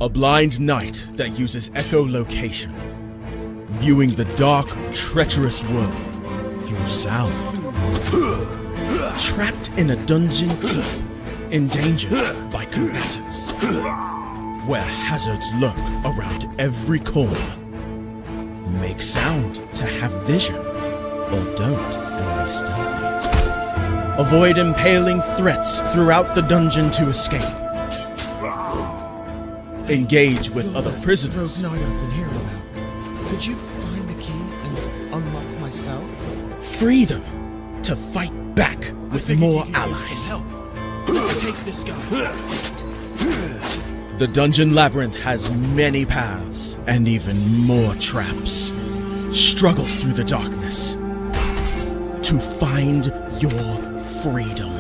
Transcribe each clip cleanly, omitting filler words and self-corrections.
A blind knight that uses echolocation, viewing the dark, treacherous world through sound. Trapped in a dungeon deep, endangered by combatants, where hazards lurk around every corner. Make sound to have vision, or don't and be stealthy. Avoid impaling threats throughout the dungeon to escape. Engage with other prisoners. Rogue Knight I've been hearing about. Could you find the key and unlock my cell? Free them to fight back with more allies. Let's take this guy. The dungeon labyrinth has many paths and even more traps. Struggle through the darkness to find your freedom.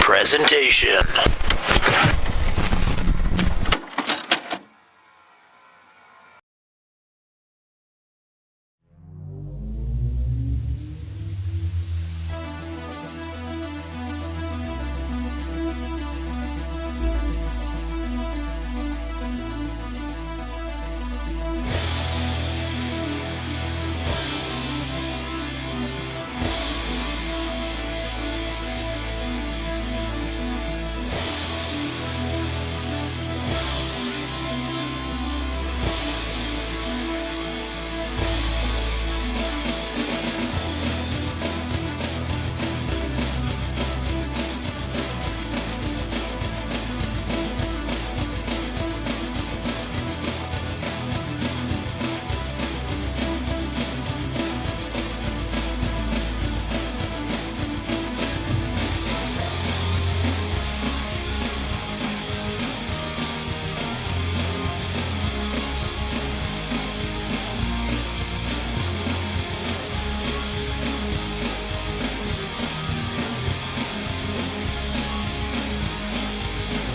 Presentation.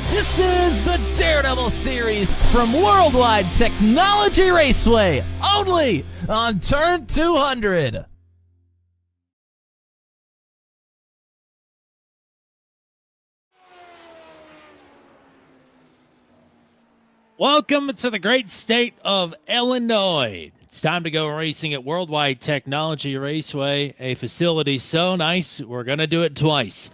This is the Daredevil series from Worldwide Technology Raceway, only on Turn 200. Welcome to the great state of Illinois. It's time to go racing at Worldwide Technology Raceway, a facility so nice, we're going to do it twice.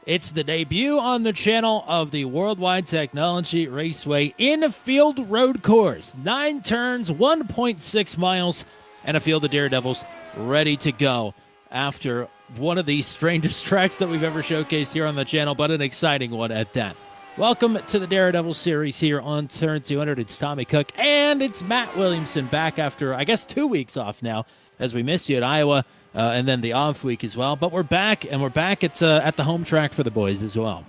It's the debut on the channel of the Worldwide Technology Raceway infield road course. 9 turns, 1.6 miles, and a field of Daredevils ready to go after one of the strangest tracks that we've ever showcased here on the channel, but an exciting one at that. Welcome to the Daredevil series here on Turn 200. It's Tommy Cook, and it's Matt Williamson back after, I guess, 2 weeks off now, as we missed you at Iowa. And then the off week as well. But we're back, and we're back at the home track for the boys as well.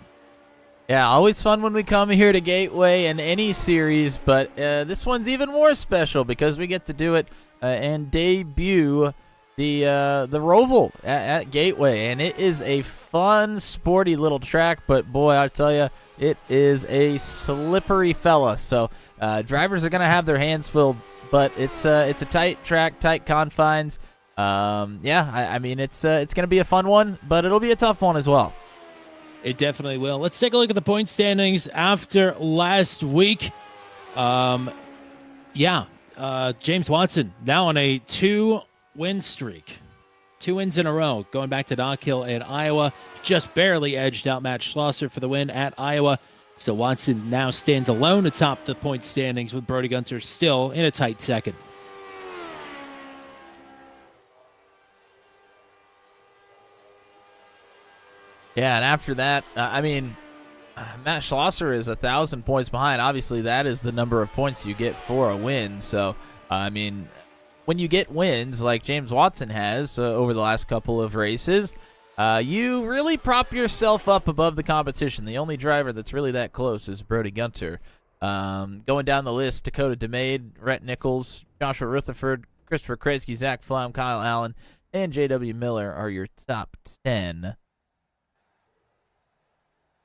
Yeah, always fun when we come here to Gateway in any series, but this one's even more special because we get to do it and debut the Roval at Gateway. And it is a fun, sporty little track, but boy, I tell you, it is a slippery fella. So drivers are going to have their hands full, but it's a tight track, tight confines. I mean, it's going to be a fun one, but it'll be a tough one as well. It definitely will. Let's take a look at the point standings after last week. James Watson now on a 2-win streak. 2 wins in a row, going back to Dock Hill at Iowa. Just barely edged out Matt Schlosser for the win at Iowa. So Watson now stands alone atop the point standings with Brody Gunter still in a tight second. Yeah, and after that, Matt Schlosser is 1,000 points behind. Obviously, that is the number of points you get for a win. So, when you get wins like James Watson has over the last couple of races, you really prop yourself up above the competition. The only driver that's really that close is Brody Gunter. Going down the list, Dakota DeMade, Rhett Nichols, Joshua Rutherford, Christopher Kreisky, Zach Flom, Kyle Allen, and J.W. Miller are your top 10.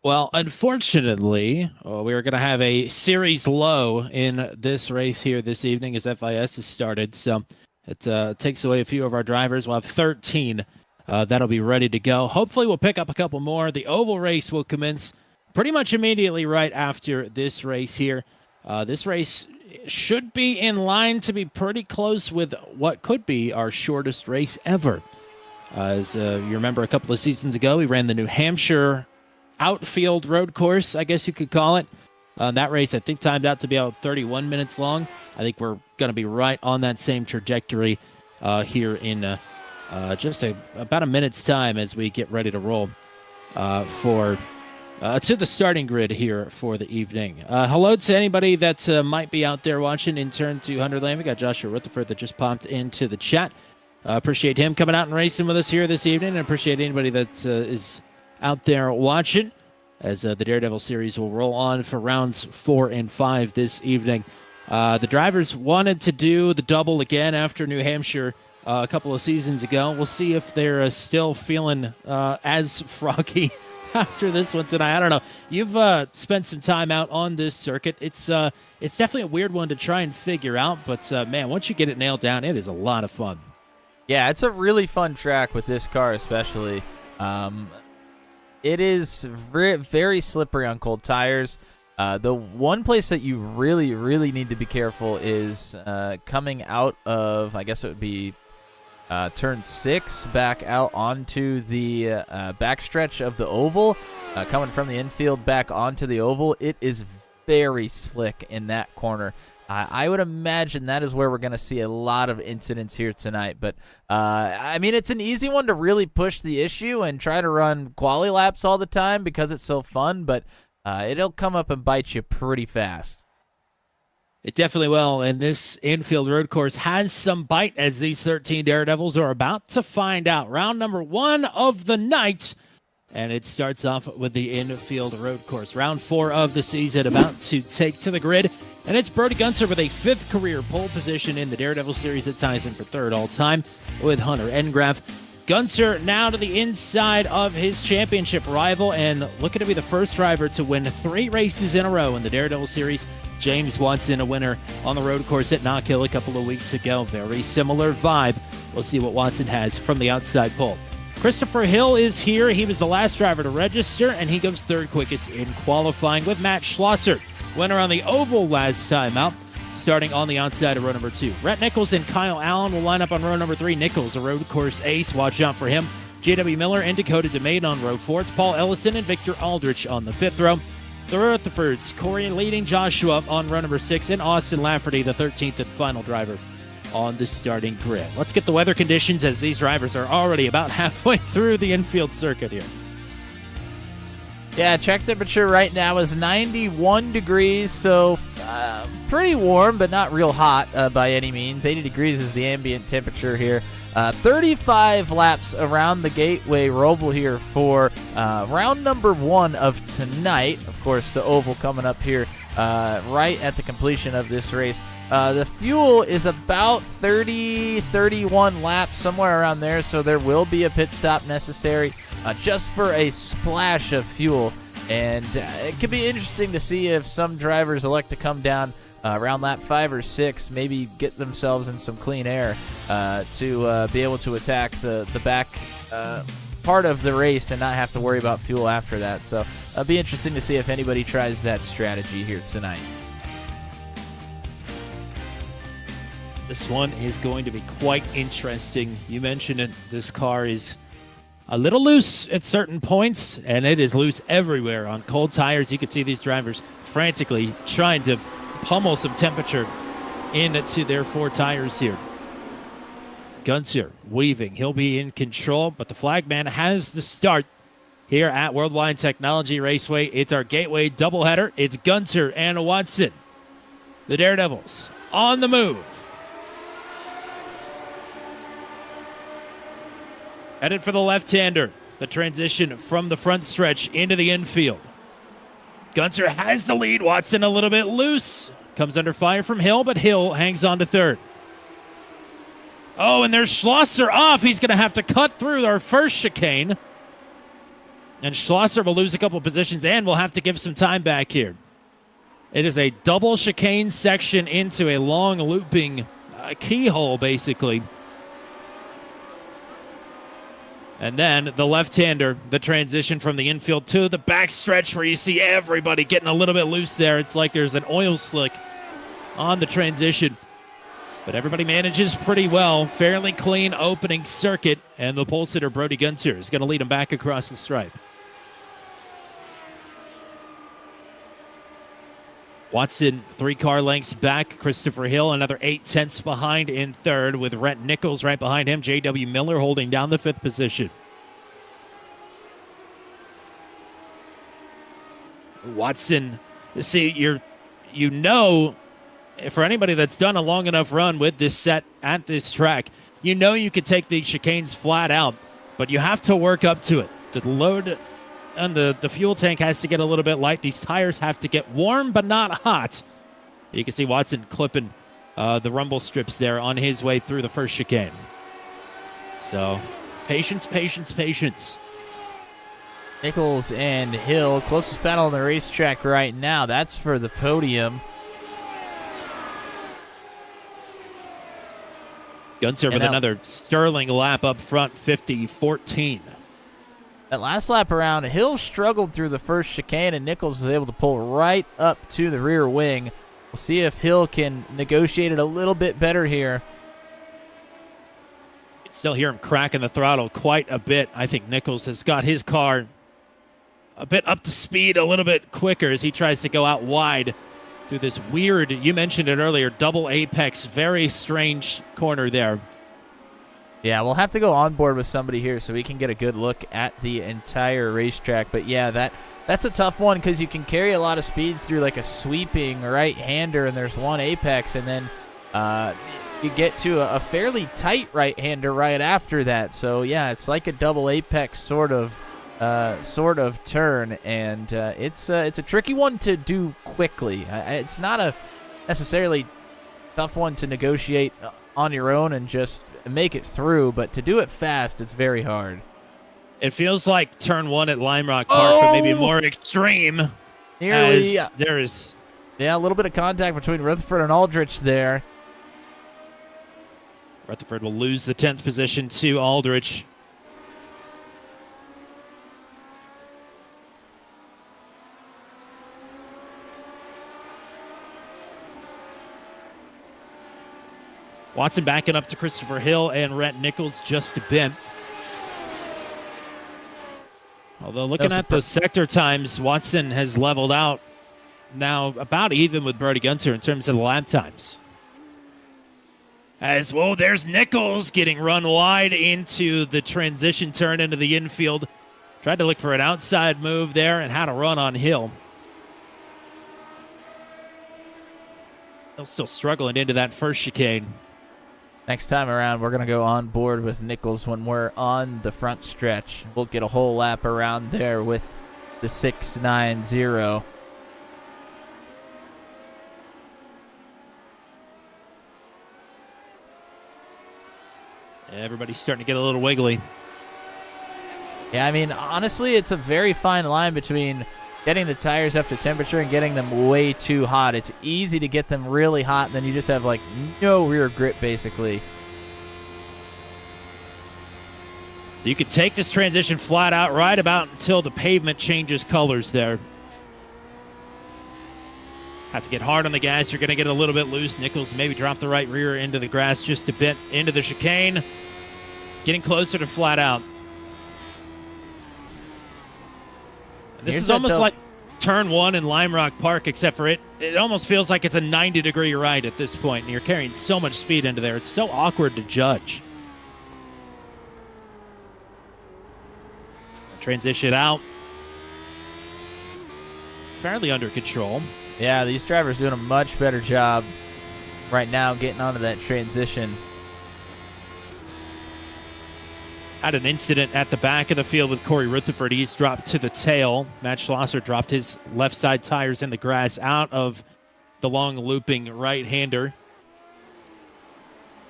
Well, unfortunately, we are going to have a series low in this race here this evening as FIS has started. So it takes away a few of our drivers. We'll have 13 that'll be ready to go. Hopefully, we'll pick up a couple more. The oval race will commence pretty much immediately right after this race here. This race should be in line to be pretty close with what could be our shortest race ever. As you remember, a couple of seasons ago, we ran the New Hampshire outfield road course, I guess you could call it. That race, I think, timed out to be about 31 minutes long. I think we're going to be right on that same trajectory here in just about a minute's time as we get ready to roll to the starting grid here for the evening. Hello to anybody that might be out there watching in turn 200 lane. We got Joshua Rutherford that just popped into the chat. Appreciate him coming out and racing with us here this evening, and appreciate anybody that is out there watching as the Daredevil series will roll on for rounds 4 and 5 this evening. The drivers wanted to do the double again after New Hampshire a couple of seasons ago. We'll see if they're still feeling as froggy after this one tonight. I don't know. You've spent some time out on this circuit. It's definitely a weird one to try and figure out, but man, once you get it nailed down, it is a lot of fun. Yeah, it's a really fun track with this car especially. It is very slippery on cold tires. The one place that you really, really need to be careful is coming out of, I guess it would be turn 6 back out onto the backstretch of the oval, coming from the infield back onto the oval. It is very slick in that corner. I would imagine that is where we're going to see a lot of incidents here tonight. But, I mean, it's an easy one to really push the issue and try to run quali laps all the time because it's so fun, but it'll come up and bite you pretty fast. It definitely will, and this infield road course has some bite, as these 13 Daredevils are about to find out. Round number 1 of the night, and it starts off with the infield road course. Round 4 of the season about to take to the grid, and it's Brody Gunter with a 5th career pole position in the Daredevil series that ties in for 3rd all-time with Hunter Engraff. Gunter now to the inside of his championship rival and looking to be the first driver to win 3 races in a row in the Daredevil series. James Watson, a winner on the road course at Knock Hill a couple of weeks ago. Very similar vibe. We'll see what Watson has from the outside pole. Christopher Hill is here. He was the last driver to register, and he goes 3rd quickest in qualifying with Matt Schlosser, winner on the oval last time out, starting on the outside of row number 2. Rhett Nichols and Kyle Allen will line up on row number 3. Nichols, a road course ace. Watch out for him. J.W. Miller and Dakota DeMade on row 4. It's Paul Ellison and Victor Aldrich on the 5th row. The Rutherfords, Corey leading Joshua on row number 6, and Austin Lafferty, the 13th and final driver on the starting grid. Let's get the weather conditions as these drivers are already about halfway through the infield circuit here. Yeah, track temperature right now is 91 degrees, so pretty warm, but not real hot by any means. 80 degrees is the ambient temperature here. 35 laps around the Gateway Roval here for round number 1 of tonight. Of course, the oval coming up here right at the completion of this race. The fuel is about 31 laps, somewhere around there, so there will be a pit stop necessary just for a splash of fuel. And it could be interesting to see if some drivers elect to come down around lap 5 or 6, maybe get themselves in some clean air to be able to attack the back part of the race and not have to worry about fuel after that. So it'll be interesting to see if anybody tries that strategy here tonight. This one is going to be quite interesting. You mentioned it. This car is a little loose at certain points, and it is loose everywhere on cold tires. You can see these drivers frantically trying to pummel some temperature into their 4 tires here. Gunter weaving. He'll be in control, but the flagman has the start here at Worldwide Technology Raceway. It's our Gateway doubleheader. It's Gunter and Watson. The Daredevils on the move. Headed for the left-hander. the transition from the front stretch into the infield. Gunter has the lead. Watson a little bit loose. Comes under fire from Hill, but Hill hangs on to third. Oh, and there's Schlosser off. He's going to have to cut through our first chicane. And Schlosser will lose a couple positions and will have to give some time back here. It is a double chicane section into a long looping keyhole, basically. And then the left-hander, the transition from the infield to the backstretch where you see everybody getting a little bit loose there. It's like there's an oil slick on the transition. But everybody manages pretty well. Fairly clean opening circuit. And the pole sitter, Brody Gunter, is going to lead him back across the stripe. Watson, 3 car lengths back. Christopher Hill, another 8/10 behind in third, with Rhett Nichols right behind him. J.W. Miller holding down the 5th position. Watson, see, you know, for anybody that's done a long enough run with this set at this track, you know you could take these chicanes flat out, but you have to work up to it. The load and the fuel tank has to get a little bit light. These tires have to get warm but not hot. You can see Watson clipping the rumble strips there on his way through the first chicane. So, patience, patience, patience. Nichols and Hill, closest battle on the racetrack right now. That's for the podium. Gunter with another sterling lap up front, 50-14. That last lap around, Hill struggled through the first chicane, and Nichols was able to pull right up to the rear wing. We'll see if Hill can negotiate it a little bit better here. You can still hear him cracking the throttle quite a bit. I think Nichols has got his car a bit up to speed a little bit quicker as he tries to go out wide through this weird, you mentioned it earlier, double apex, very strange corner there. Yeah, we'll have to go on board with somebody here so we can get a good look at the entire racetrack. But yeah, that's a tough one because you can carry a lot of speed through like a sweeping right-hander, and there's one apex, and then you get to a fairly tight right-hander right after that. So yeah, it's like a double apex sort of turn, and it's a tricky one to do quickly. It's not a necessarily tough one to negotiate on your own and just make it through, but to do it fast, it's very hard. It feels like turn 1 at Lime Rock Park, but maybe more extreme. Nearly, there is a little bit of contact between Rutherford and Aldrich there. Rutherford will lose the 10th position to Aldrich. Watson backing up to Christopher Hill and Rhett Nichols just a bit. Although looking at the sector times, Watson has leveled out now about even with Brody Gunter in terms of the lap times. As well, there's Nichols getting run wide into the transition turn into the infield. Tried to look for an outside move there and had a run on Hill. Hill still struggling into that first chicane. Next time around, we're going to go on board with Nichols when we're on the front stretch. We'll get a whole lap around there with the 690. Everybody's starting to get a little wiggly. Yeah, I mean, honestly, it's a very fine line between getting the tires up to temperature and getting them way too hot. It's easy to get them really hot, and then you just have, like, no rear grip, basically. So you could take this transition flat out right about until the pavement changes colors there. Have to get hard on the gas. You're going to get a little bit loose. Nichols maybe drop the right rear into the grass just a bit, into the chicane. Getting closer to flat out. This is almost like turn 1 in Lime Rock Park, except for it almost feels like it's a 90-degree right at this point, and you're carrying so much speed into there. It's so awkward to judge. Transition out. Fairly under control. Yeah, these drivers doing a much better job right now getting onto that transition. Had an incident at the back of the field with Corey Rutherford. He's dropped to the tail. Matt Schlosser dropped his left side tires in the grass out of the long looping right-hander.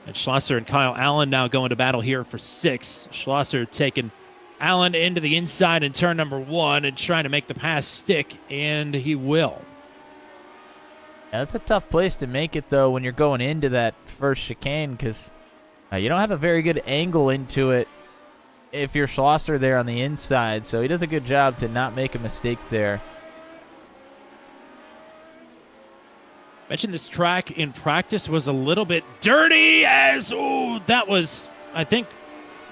And Schlosser and Kyle Allen now going to battle here for 6th. Schlosser taking Allen into the inside in turn number 1 and trying to make the pass stick, and he will. Yeah, that's a tough place to make it, though, when you're going into that first chicane, because you don't have a very good angle into it if you're Schlosser there on the inside, so he does a good job to not make a mistake there. Mentioned this track in practice was a little bit dirty that was, I think,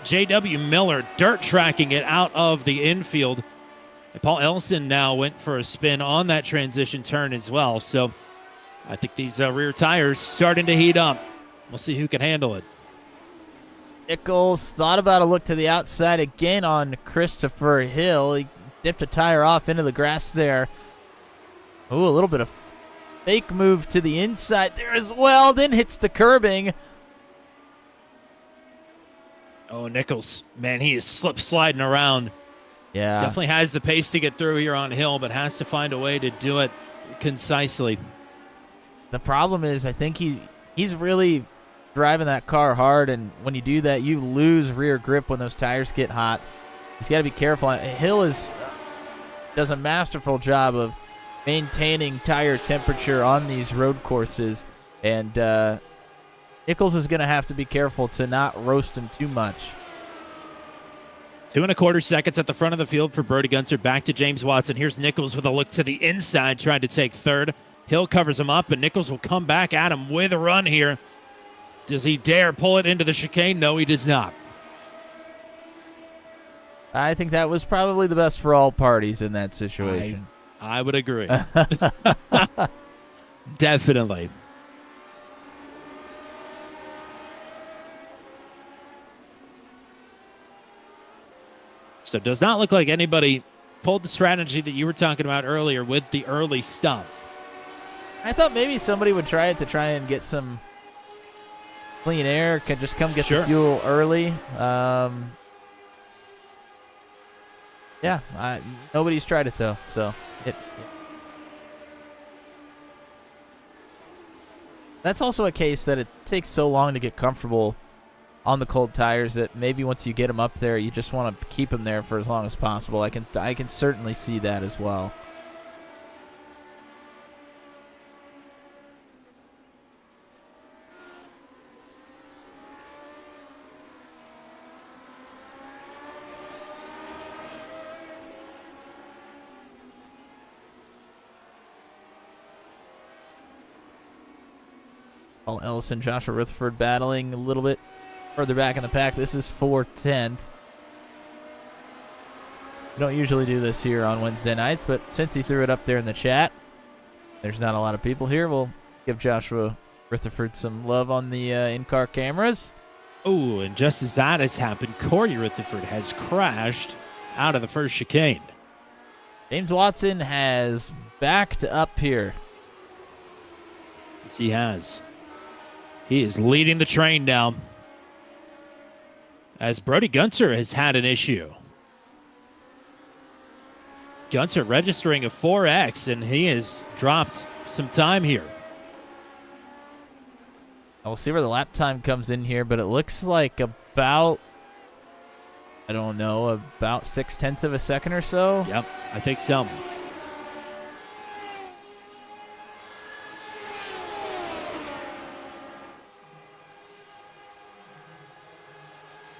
J.W. Miller dirt tracking it out of the infield. And Paul Ellison now went for a spin on that transition turn as well, so I think these rear tires starting to heat up. We'll see who can handle it. Nichols thought about a look to the outside again on Christopher Hill. He dipped a tire off into the grass there. Ooh, a little bit of fake move to the inside there as well, then hits the curbing. Oh, Nichols, man, he is sliding around. Yeah. Definitely has the pace to get through here on Hill, but has to find a way to do it concisely. The problem is I think he's really driving that car hard, and when you do that, you lose rear grip when those tires get hot. He's got to be careful. Hill does a masterful job of maintaining tire temperature on these road courses, and Nichols is going to have to be careful to not roast him too much. 2.25 seconds at the front of the field for Brody Gunter. Back to James Watson. Here's Nichols with a look to the inside, trying to take 3rd. Hill covers him up, but Nichols will come back at him with a run here. Does he dare pull it into the chicane? No, he does not. I think that was probably the best for all parties in that situation. I would agree. Definitely. So it does not look like anybody pulled the strategy that you were talking about earlier with the early stop. I thought maybe somebody would try it to try and get some clean air, could just come get the fuel early. Nobody's tried it though, so that's also a case that it takes so long to get comfortable on the cold tires that maybe once you get them up there, you just want to keep them there for as long as possible. I can certainly see that as well. Paul Ellison, Joshua Rutherford battling a little bit further back in the pack. This is for 10th. We don't usually do this here on Wednesday nights, but since he threw it up there in the chat, there's not a lot of people here. We'll give Joshua Rutherford some love on the in-car cameras. Oh, and just as that has happened, Corey Rutherford has crashed out of the first chicane. James Watson has backed up here. Yes, he has. He is leading the train now, as Brody Gunter has had an issue. Gunter registering a 4X, and he has dropped some time here. We'll see where the lap time comes in here, but it looks like about 6/10 of a second or so. Yep, I think so.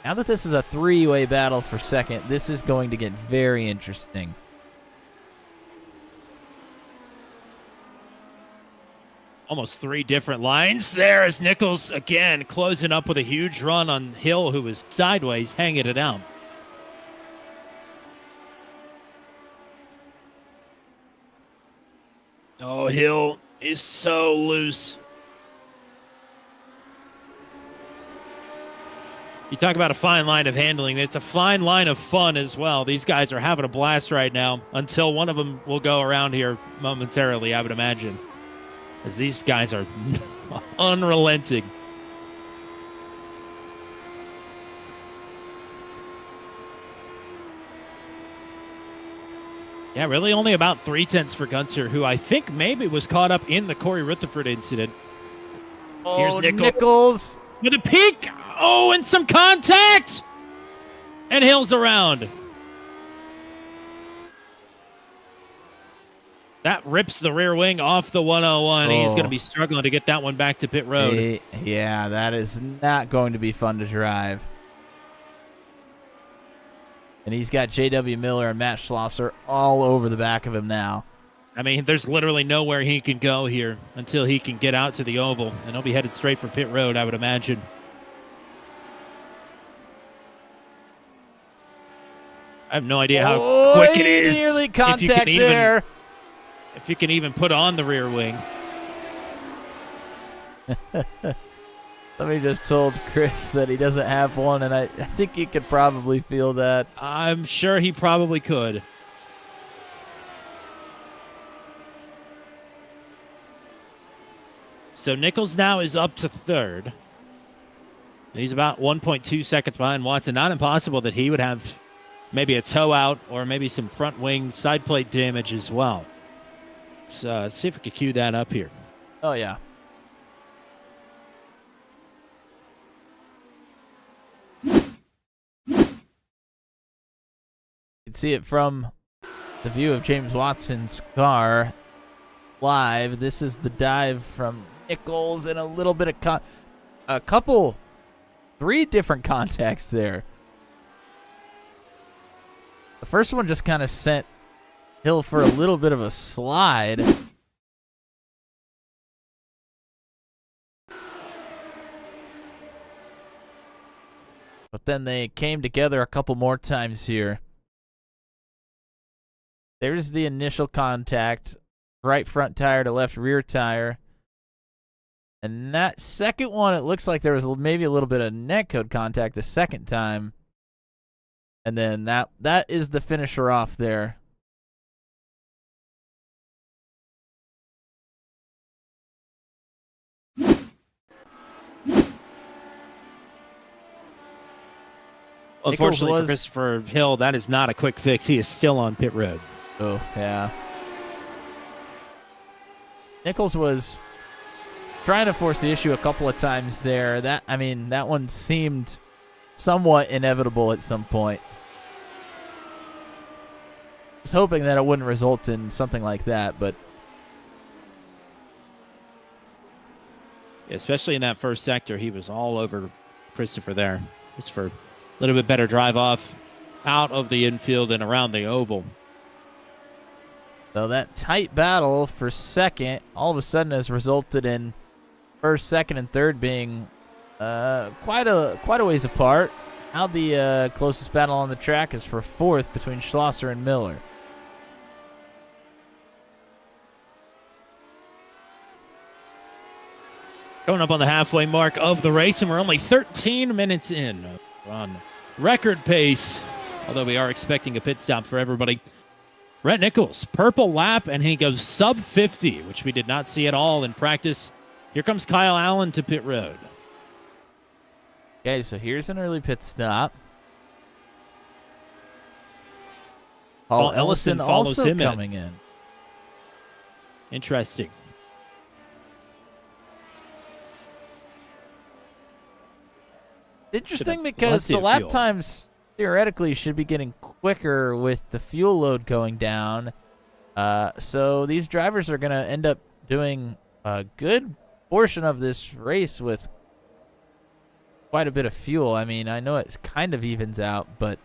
Now that this is a three-way battle for second, this is going to get very interesting. Almost 3 different lines there as Nichols again closing up with a huge run on Hill, who was sideways hanging it out. Oh, Hill is so loose. You talk about a fine line of handling. It's a fine line of fun as well. These guys are having a blast right now until one of them will go around here momentarily, I would imagine, as these guys are unrelenting. Yeah, really only about 0.3 for Gunter, who I think maybe was caught up in the Corey Rutherford incident. Here's Nichols. With a peek. Oh, and some contact. And Hill's around. That rips the rear wing off the 101. He's going to be struggling to get that one back to pit road. Yeah, that is not going to be fun to drive. And he's got J.W. Miller and Matt Schlosser all over the back of him now. I mean, there's literally nowhere he can go here until he can get out to the oval. And he'll be headed straight for pit road, I would imagine. I have no idea how quick it is. Nearly contact there. If you can even put on the rear wing. Somebody just told Chris that he doesn't have one, and I think he could probably feel that. I'm sure he probably could. So Nichols now is up to third. He's about 1.2 seconds behind Watson. Not impossible that he would have maybe a toe out or maybe some front wing side plate damage as well. Let's see if we can cue that up here. Oh, yeah. You can see it from the view of James Watson's car live. This is the dive from Nichols and a little bit of three different contacts there. The first one just kind of sent Hill for a little bit of a slide. But then they came together a couple more times here. There's the initial contact. Right front tire to left rear tire. And that second one, it looks like there was maybe a little bit of netcode contact the second time. And then that is the finisher off there. Unfortunately for Christopher Hill, that is not a quick fix. He is still on pit road. Oh, yeah. Nichols was trying to force the issue a couple of times there. That one seemed somewhat inevitable at some point. I was hoping that it wouldn't result in something like that, but especially in that first sector, he was all over Christopher there. Just for a little bit better drive off out of the infield and around the oval. So that tight battle for second all of a sudden has resulted in first, second, and third being quite a ways apart. Now the closest battle on the track is for fourth between Schlosser and Miller. Going up on the halfway mark of the race, and we're only 13 minutes in. We're on record pace, although we are expecting a pit stop for everybody. Rhett Nichols, purple lap, and he goes sub 50, which we did not see at all in practice. Here comes Kyle Allen to pit road. Okay, so here's an early pit stop. Paul Ellison follows also him coming in. Interesting. Interesting because the lap times theoretically should be getting quicker with the fuel load going down. So these drivers are going to end up doing a good portion of this race with quite a bit of fuel. I mean, I know it kind of evens out, but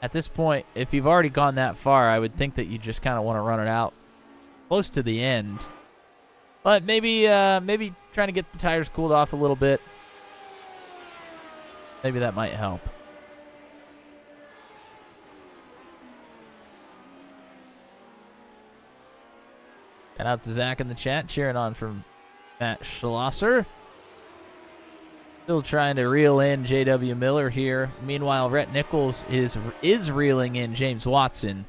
at this point, if you've already gone that far, I would think that you just kind of want to run it out close to the end. But maybe trying to get the tires cooled off a little bit. Maybe that might help. And out to Zach in the chat, cheering on from Matt Schlosser. Still trying to reel in J.W. Miller here. Meanwhile, Rhett Nichols is reeling in James Watson.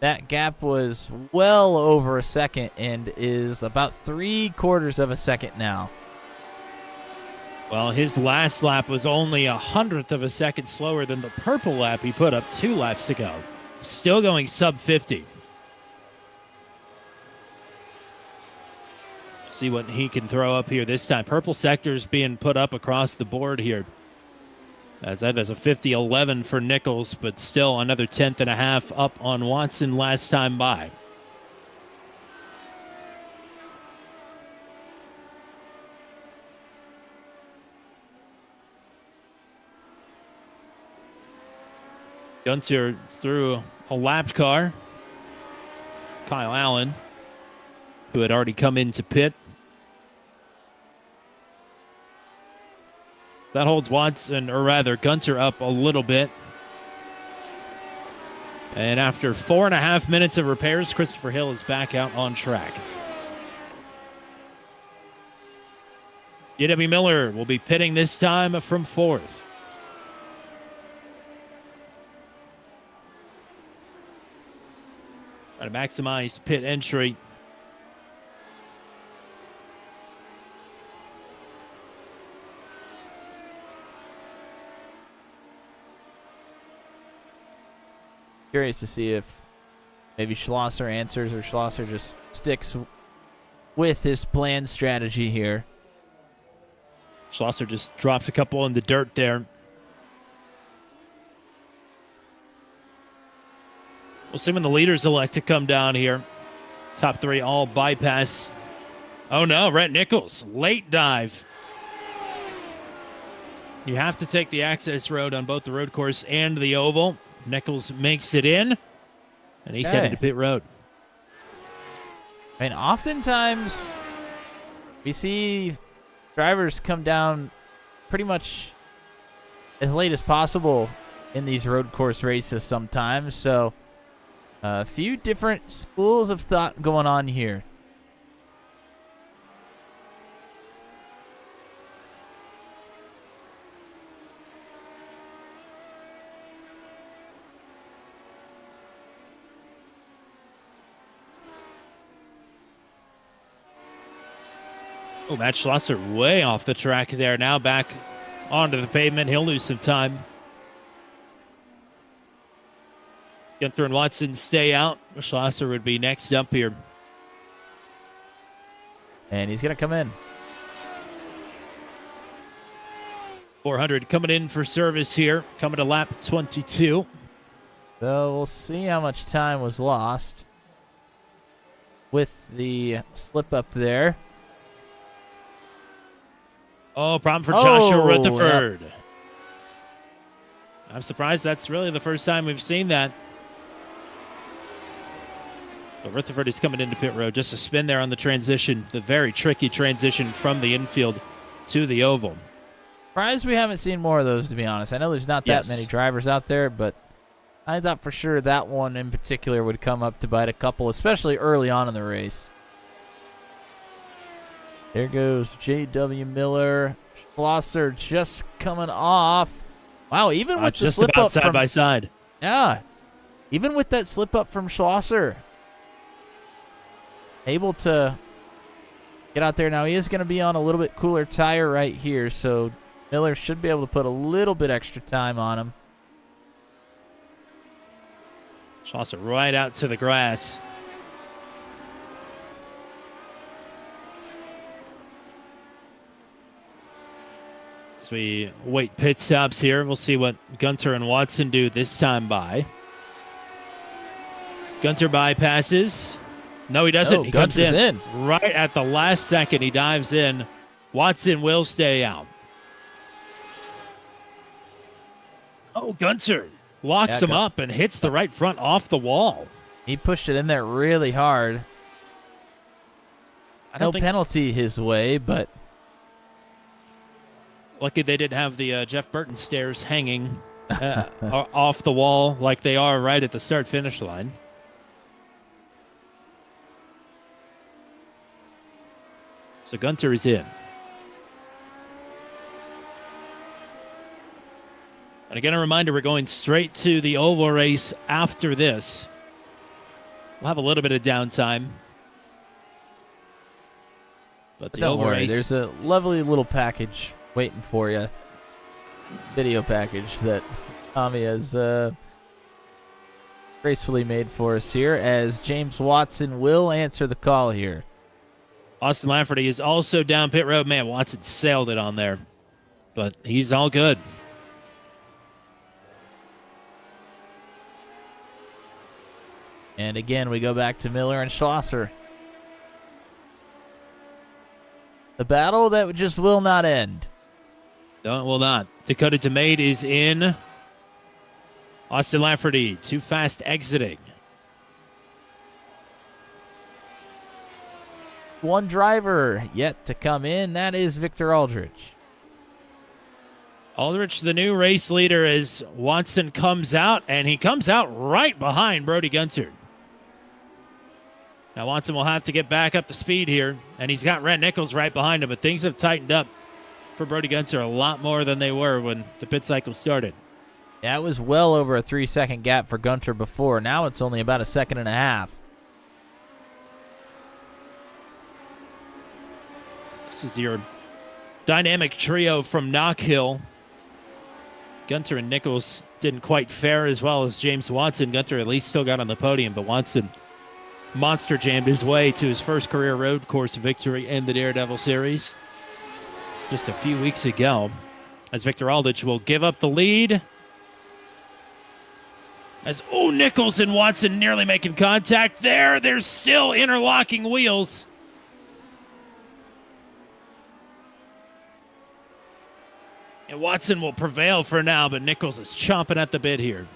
That gap was well over a second and is about 3/4 of a second now. Well, his last lap was only 1/100 of a second slower than the purple lap he put up 2 laps ago. still going sub 50. See what he can throw up here this time. Purple sector's being put up across the board here. As that is a 50-11 for Nichols, but still another 10th and a half up on Watson last time by. Gunter threw a lapped car. Kyle Allen, who had already come into pit. So that holds Watson, or rather Gunter, up a little bit. And after 4.5 minutes of repairs, Christopher Hill is back out on track. J.W. Miller will be pitting this time from 4th. Trying to maximize pit entry. Curious to see if maybe Schlosser answers or Schlosser just sticks with his planned strategy here. Schlosser just drops a couple in the dirt there. We'll see when the leaders elect to come down here. Top 3 all bypass. Oh no, Rhett Nichols, late dive. You have to take the access road on both the road course and the oval. Nichols makes it in, and he's headed to pit road. I mean, oftentimes we see drivers come down pretty much as late as possible in these road course races sometimes, so a few different schools of thought going on here. Oh, Matt Schlosser way off the track there. Now back onto the pavement. He'll lose some time. Gunther and Watson stay out. Schlosser would be next up here. And he's going to come in. 400 coming in for service here. Coming to lap 22. So we'll see how much time was lost with the slip up there. Oh, problem for Joshua Oh, Rutherford. Yep. I'm surprised that's really the first time we've seen that. But Rutherford is coming into pit road. Just a spin there on the transition. The very tricky transition from the infield to the oval. Surprised we haven't seen more of those, to be honest. I know there's not that many drivers out there, but I thought for sure that one in particular would come up to bite a couple, especially early on in the race. There goes J.W. Miller. Schlosser just coming off. Wow, even with the slip up side by side. Yeah, even with that slip up from Schlosser, able to get out there. Now he is going to be on a little bit cooler tire right here, so Miller should be able to put a little bit extra time on him. Schlosser right out to the grass. As we wait pit stops here, we'll see what Gunter and Watson do this time by. Gunter bypasses. No, he doesn't. He comes in right at the last second. He dives in. Watson will stay out. Oh, Gunter locks him up and hits the right front off the wall. He pushed it in there really hard. No penalty his way, but lucky they didn't have the Jeff Burton stairs hanging off the wall like they are right at the start-finish line. So Gunter is in. And again, a reminder, we're going straight to the oval race after this. We'll have a little bit of downtime. But the don't oval worry, race, there's a lovely little package waiting for you. Video package that Tommy has gracefully made for us here as James Watson will answer the call here. Austin Lafferty is also down pit road. Man, Watson sailed it on there, but he's all good. And again, we go back to Miller and Schlosser. The battle that just will not end. No, it will not. Dakota DeMade is in. Austin Lafferty, too fast exiting. One driver yet to come in. That is Victor Aldrich. Aldrich, the new race leader, as Watson comes out, and he comes out right behind Brody Gunter. Now Watson will have to get back up to speed here, and he's got Rhett Nichols right behind him, but things have tightened up for Brody Gunter a lot more than they were when the pit cycle started. Yeah, it was well over a 3-second gap for Gunter before. Now it's only about a second and a half. This is your dynamic trio from Knock Hill. Gunter and Nichols didn't quite fare as well as James Watson. Gunter at least still got on the podium, but Watson monster jammed his way to his first career road course victory in the Daredevil series just a few weeks ago, as Victor Aldrich will give up the lead. As, Nichols and Watson nearly making contact there. There's still interlocking wheels. And Watson will prevail for now, but Nichols is chomping at the bit here.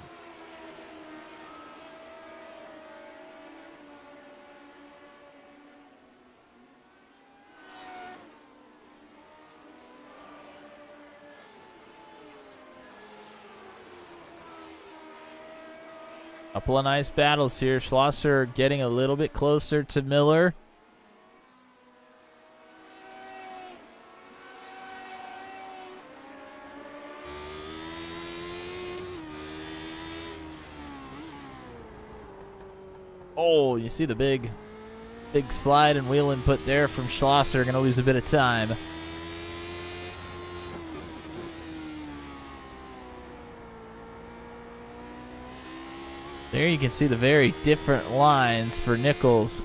Couple of nice battles here. Schlosser getting a little bit closer to Miller. Oh, you see the big slide and wheel input there from Schlosser. Going to lose a bit of time. There you can see the very different lines for Nichols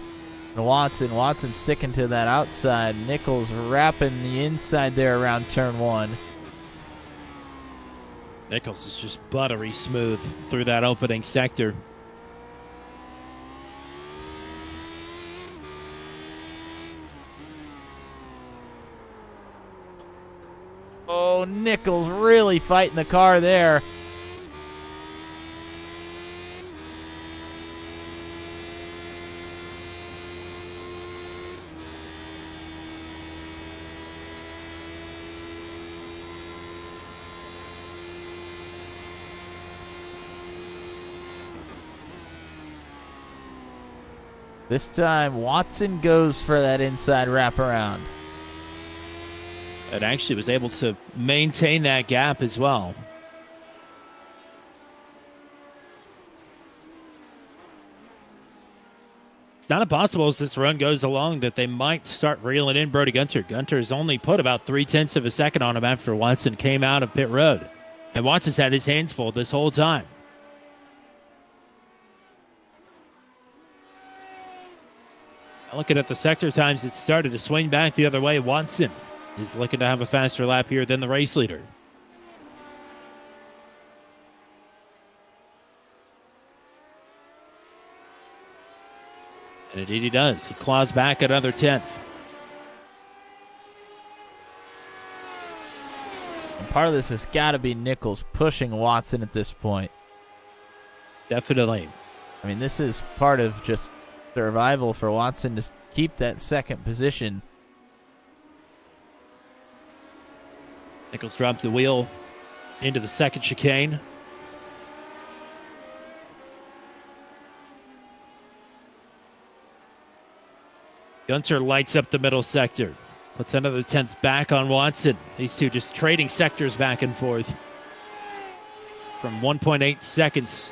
and Watson. Watson sticking to that outside. Nichols wrapping the inside there around turn one. Nichols is just buttery smooth through that opening sector. Oh, Nichols really fighting the car there. This time, Watson goes for that inside wraparound. And actually was able to maintain that gap as well. It's not impossible as this run goes along that they might start reeling in Brody Gunter. Gunter's only put about 0.3 of a second on him after Watson came out of pit road. And Watson's had his hands full this whole time. Looking at the sector times, it started to swing back the other way. Watson is looking to have a faster lap here than the race leader. And indeed he does. He claws back another 10th. And part of this has got to be Nichols pushing Watson at this point. Definitely. I mean, this is part of just survival for Watson to keep that second position. Nichols dropped the wheel into the second chicane. Gunter lights up the middle sector. Puts another 10th back on Watson. These two just trading sectors back and forth. From 1.8 seconds.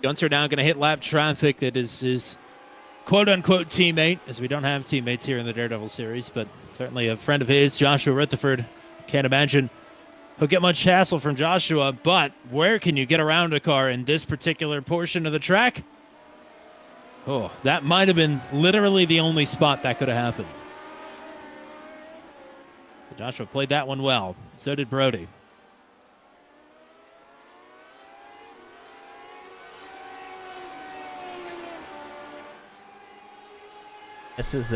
Gunter now going to hit lap traffic that is quote-unquote teammate, as we don't have teammates here in the Daredevil series, but certainly a friend of his, Joshua Rutherford. Can't imagine he'll get much hassle from Joshua, but where can you get around a car in this particular portion of the track? Oh, that might have been literally the only spot that could have happened. But Joshua played that one well. So did Brody. This is,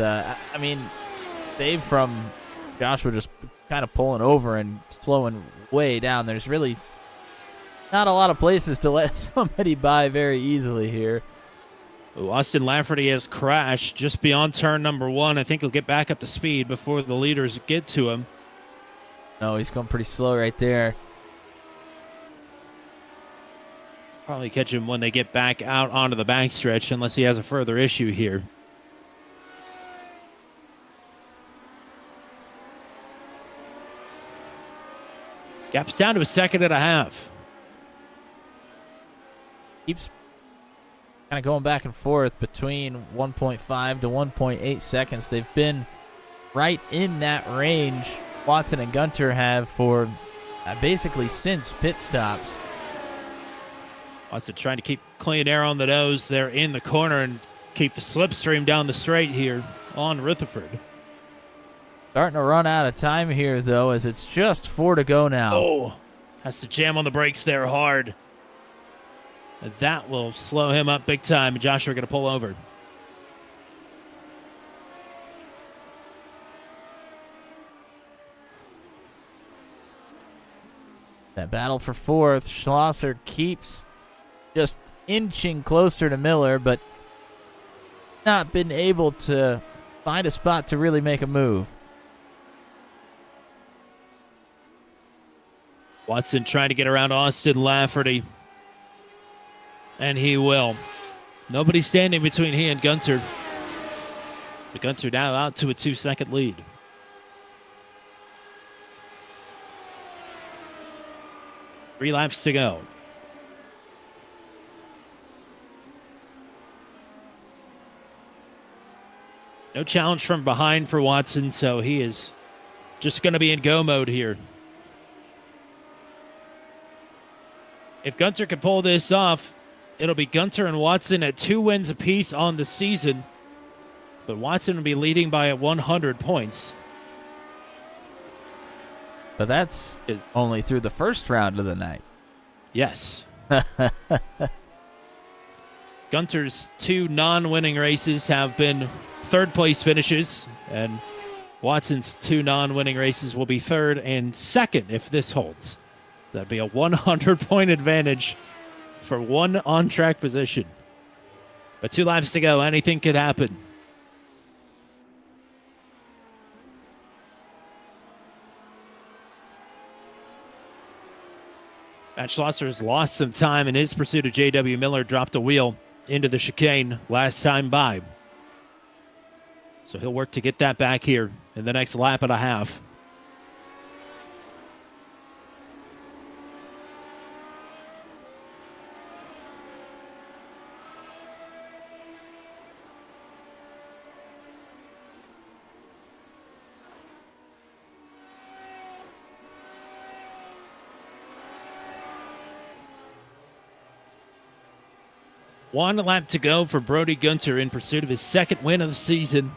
save from Joshua just kind of pulling over and slowing way down. There's really not a lot of places to let somebody by very easily here. Ooh, Austin Lafferty has crashed just beyond turn number 1. I think he'll get back up to speed before the leaders get to him. No, he's going pretty slow right there. Probably catch him when they get back out onto the backstretch, unless he has a further issue here. Gap's down to a second and a half. Keeps kind of going back and forth between 1.5 to 1.8 seconds. They've been right in that range, Watson and Gunter have, for basically since pit stops. Watson trying to keep clean air on the nose there in the corner and keep the slipstream down the straight here on Rutherford. Starting to run out of time here, though, as it's just 4 to go now. Oh, has to jam on the brakes there hard. That will slow him up big time. Joshua going to pull over. That battle for fourth. Schlosser keeps just inching closer to Miller, but not been able to find a spot to really make a move. Watson trying to get around Austin Lafferty. And he will. Nobody standing between he and Gunter. But Gunter now out to a 2-second lead. Three laps to go. No challenge from behind for Watson, so he is just going to be in go mode here. If Gunter can pull this off, it'll be Gunter and Watson at 2 wins apiece on the season. But Watson will be leading by 100 points. But that's only through the first round of the night. Yes. Gunter's 2 non-winning races have been third-place finishes, and Watson's 2 non-winning races will be third and second if this holds. That'd be a 100-point advantage for one on-track position. But 2 laps to go. Anything could happen. Matt Schlosser has lost some time in his pursuit of J.W. Miller. Dropped a wheel into the chicane last time by. So he'll work to get that back here in the next lap and a half. One lap to go for Brody Gunter in pursuit of his second win of the season.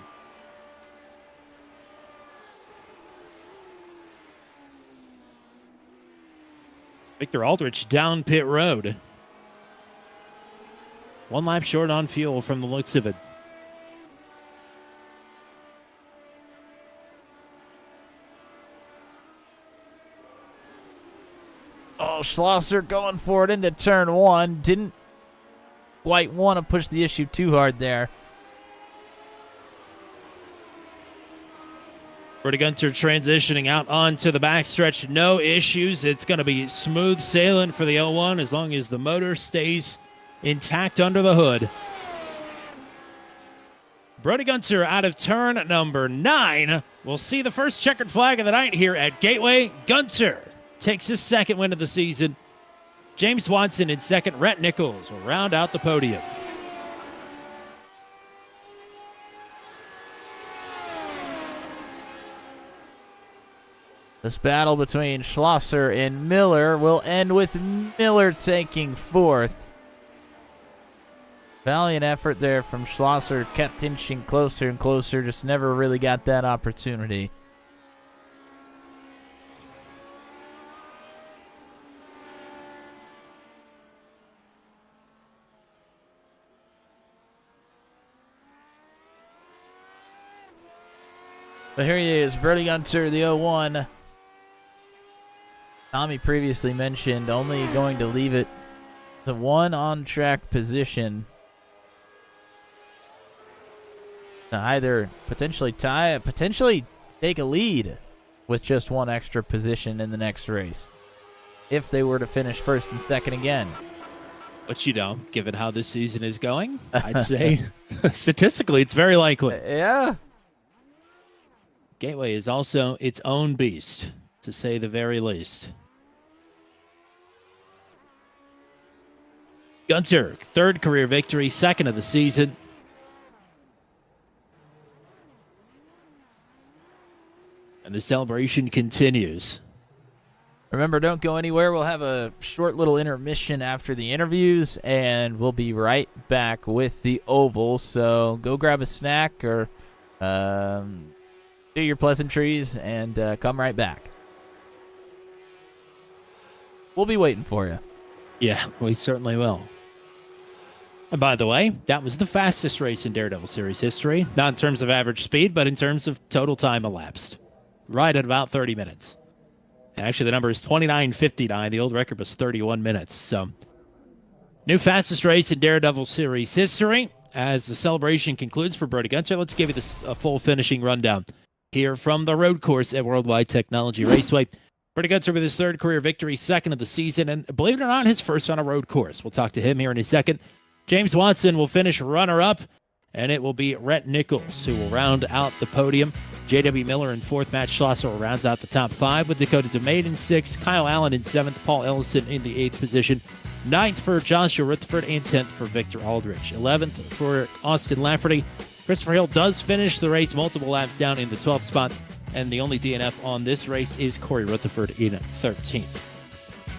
Victor Aldrich down pit road. 1 lap short on fuel from the looks of it. Oh, Schlosser going for it into turn 1. Didn't quite want to push the issue too hard there. Brody Gunter transitioning out onto the backstretch. No issues. It's going to be smooth sailing for the 01 as long as the motor stays intact under the hood. Brody Gunter out of turn number 9. We'll see the first checkered flag of the night here at Gateway. Gunter takes his second win of the season. James Watson in second. Rhett Nichols will round out the podium. This battle between Schlosser and Miller will end with Miller taking fourth. Valiant effort there from Schlosser, kept inching closer and closer, just never really got that opportunity. But here he is, Brody Gunter, the 0-1. Tommy previously mentioned only going to leave it to one on-track position to either potentially tie, potentially take a lead with just one extra position in the next race, if they were to finish first and second again. But, given how this season is going, I'd say statistically it's very likely. Yeah. Gateway is also its own beast, to say the very least. Gunter, third career victory, second of the season. And the celebration continues. Remember, don't go anywhere. We'll have a short little intermission after the interviews, and we'll be right back with the Oval. So go grab a snack or do your pleasantries and come right back. We'll be waiting for you. Yeah, we certainly will. And by the way, that was the fastest race in Daredevil Series history. Not in terms of average speed, but in terms of total time elapsed. Right at about 30 minutes. Actually, the number is 29:59. The old record was 31 minutes. So, new fastest race in Daredevil Series history. As the celebration concludes for Brody Gunter, let's give you a full finishing rundown here from the road course at Worldwide Technology Raceway. Brody Gunter with his third career victory, second of the season, and believe it or not, his first on a road course. We'll talk to him here in a second. James Watson will finish runner-up, and it will be Rhett Nichols who will round out the podium. J.W. Miller in fourth, Matt Schlosser rounds out the top five with Dakota DeMade in sixth, Kyle Allen in seventh, Paul Ellison in the eighth position, ninth for Joshua Rutherford, and 10th for Victor Aldrich. 11th for Austin Lafferty. Christopher Hill does finish the race multiple laps down in the 12th spot, and the only DNF on this race is Corey Rutherford in 13th.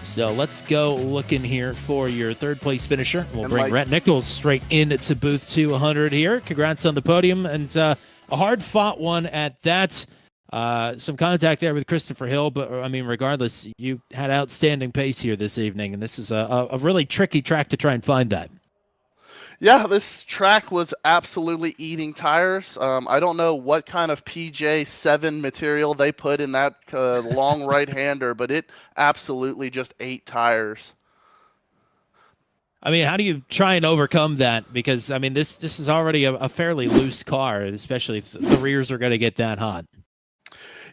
So let's go looking here for your third place finisher. We'll bring Rhett Nichols straight into booth 200 here. Congrats on the podium, and a hard-fought one at that. Some contact there with Christopher Hill, but I mean, regardless, you had outstanding pace here this evening, and this is a really tricky track to try and find that. Yeah, this track was absolutely eating tires. I don't know what kind of PJ7 material they put in that long right-hander, but it absolutely just ate tires. I mean, how do you try and overcome that? Because, I mean, this is already a fairly loose car, especially if the rears are going to get that hot.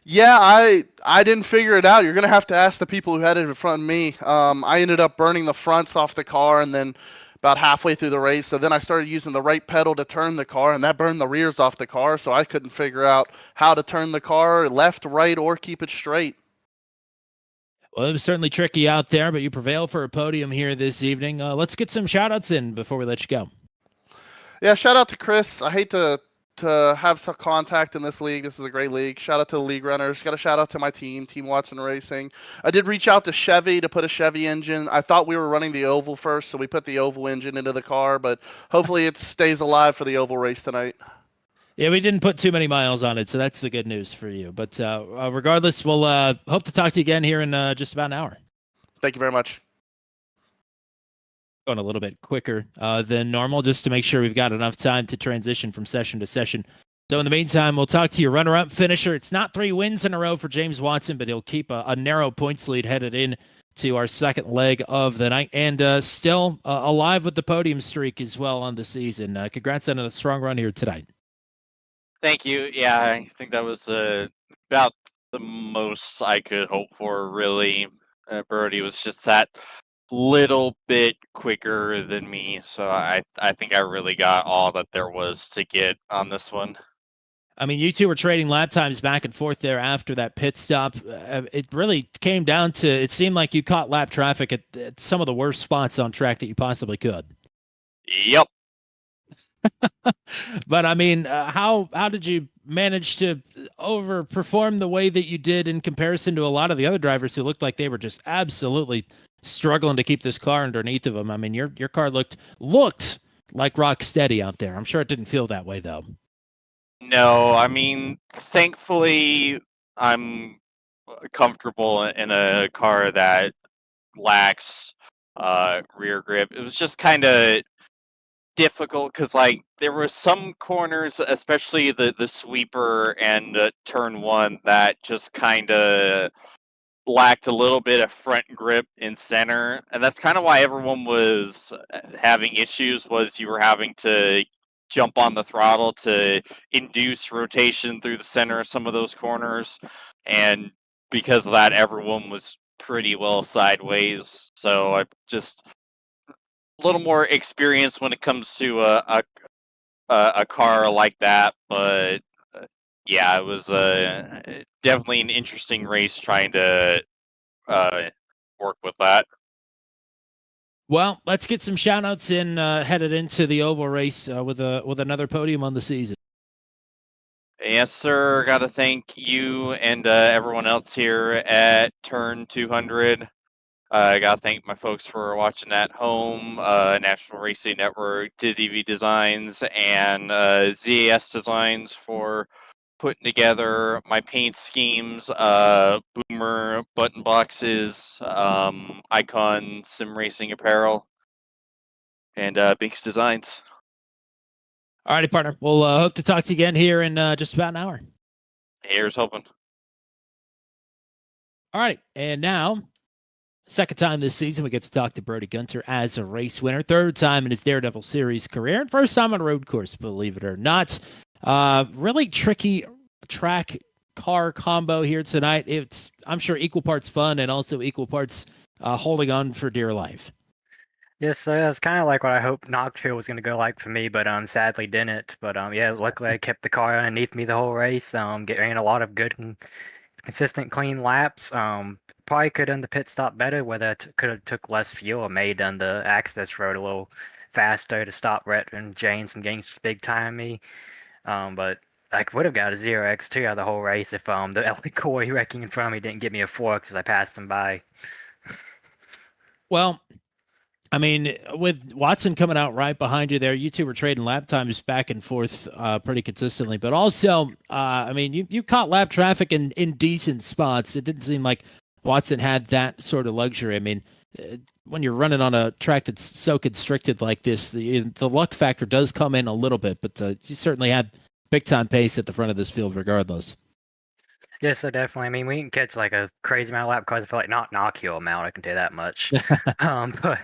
Yeah, I didn't figure it out. You're going to have to ask the people who had it in front of me. I ended up burning the fronts off the car, and then about halfway through the race. So then I started using the right pedal to turn the car, and that burned the rears off the car. So I couldn't figure out how to turn the car left, right, or keep it straight. Well, it was certainly tricky out there, but you prevail for a podium here this evening. Let's get some shout-outs in before we let you go. Yeah, shout out to Chris. I hate to have some contact in this league. This is a great league. Shout out to the league runners. Got a shout out to my team, Team Watson Racing. I did reach out to Chevy to put a Chevy engine. I thought we were running the oval first, so we put the oval engine into the car, but hopefully it stays alive for the oval race tonight. Yeah, we didn't put too many miles on it, so that's the good news for you. But regardless, we'll hope to talk to you again here in just about an hour. Thank you very much. Going a little bit quicker than normal, just to make sure we've got enough time to transition from session to session. So in the meantime, we'll talk to your runner-up finisher. It's not 3 wins in a row for James Watson, but he'll keep a narrow points lead headed in to our second leg of the night, and still alive with the podium streak as well on the season. Congrats on a strong run here tonight. Thank you. Yeah, I think that was about the most I could hope for, really. Birdie was just that little bit quicker than me, so I think I really got all that there was to get on this one. I mean, you two were trading lap times back and forth there after that pit stop. It really came down to, it seemed like you caught lap traffic at some of the worst spots on track that you possibly could. Yep. But I mean, how did you manage to overperform the way that you did in comparison to a lot of the other drivers who looked like they were just absolutely struggling to keep this car underneath of them? I mean, your car looked like rock steady out there. I'm sure it didn't feel that way though. No, I mean, thankfully, I'm comfortable in a car that lacks rear grip. It was just kind of difficult because like there were some corners, especially the sweeper and turn one, that just kind of lacked a little bit of front grip in center, and that's kind of why everyone was having issues. Was you were having to jump on the throttle to induce rotation through the center of some of those corners, and because of that, everyone was pretty well sideways. So I just a little more experience when it comes to a car like that, but yeah, it was definitely an interesting race trying to work with that. Well, let's get some shout outs in headed into the oval race with another podium on the season. Yes, sir. Got to thank you and everyone else here at Turn 200. I got to thank my folks for watching at home, National Racing Network, Dizzy V Designs, and ZAS Designs for putting together my paint schemes, boomer button boxes, icon sim racing apparel, and Binks Designs. All righty, partner. We'll hope to talk to you again here in just about an hour. Here's hoping. All right, and now, second time this season, we get to talk to Brody Gunter as a race winner. Third time in his Daredevil Series career, and first time on a road course, believe it or not. Really tricky track car combo here tonight. It's, I'm sure, equal parts fun and also equal parts holding on for dear life. Yes, so that's kind of like what I hoped Knoxville was going to go like for me, but sadly didn't. But yeah, luckily I kept the car underneath me the whole race. Ran a lot of good and consistent, clean laps. Probably could have done the pit stop better, whether it could have took less fuel or made done the access road a little faster to stop Rhett and James and getting big time me. But I would have got a 0x2 out of the whole race if the LA Corey wrecking in front of me didn't give me a 4 because I passed him by. Well, I mean, with Watson coming out right behind you there, you two were trading lap times back and forth pretty consistently. But also, I mean, you caught lap traffic in decent spots. It didn't seem like Watson had that sort of luxury. I mean, when you're running on a track that's so constricted like this, the luck factor does come in a little bit. But you certainly had big-time pace at the front of this field regardless. Yes, so definitely. I mean, we didn't catch like a crazy amount of lap cars. I feel like not Knockhill amount, I can tell you that much. But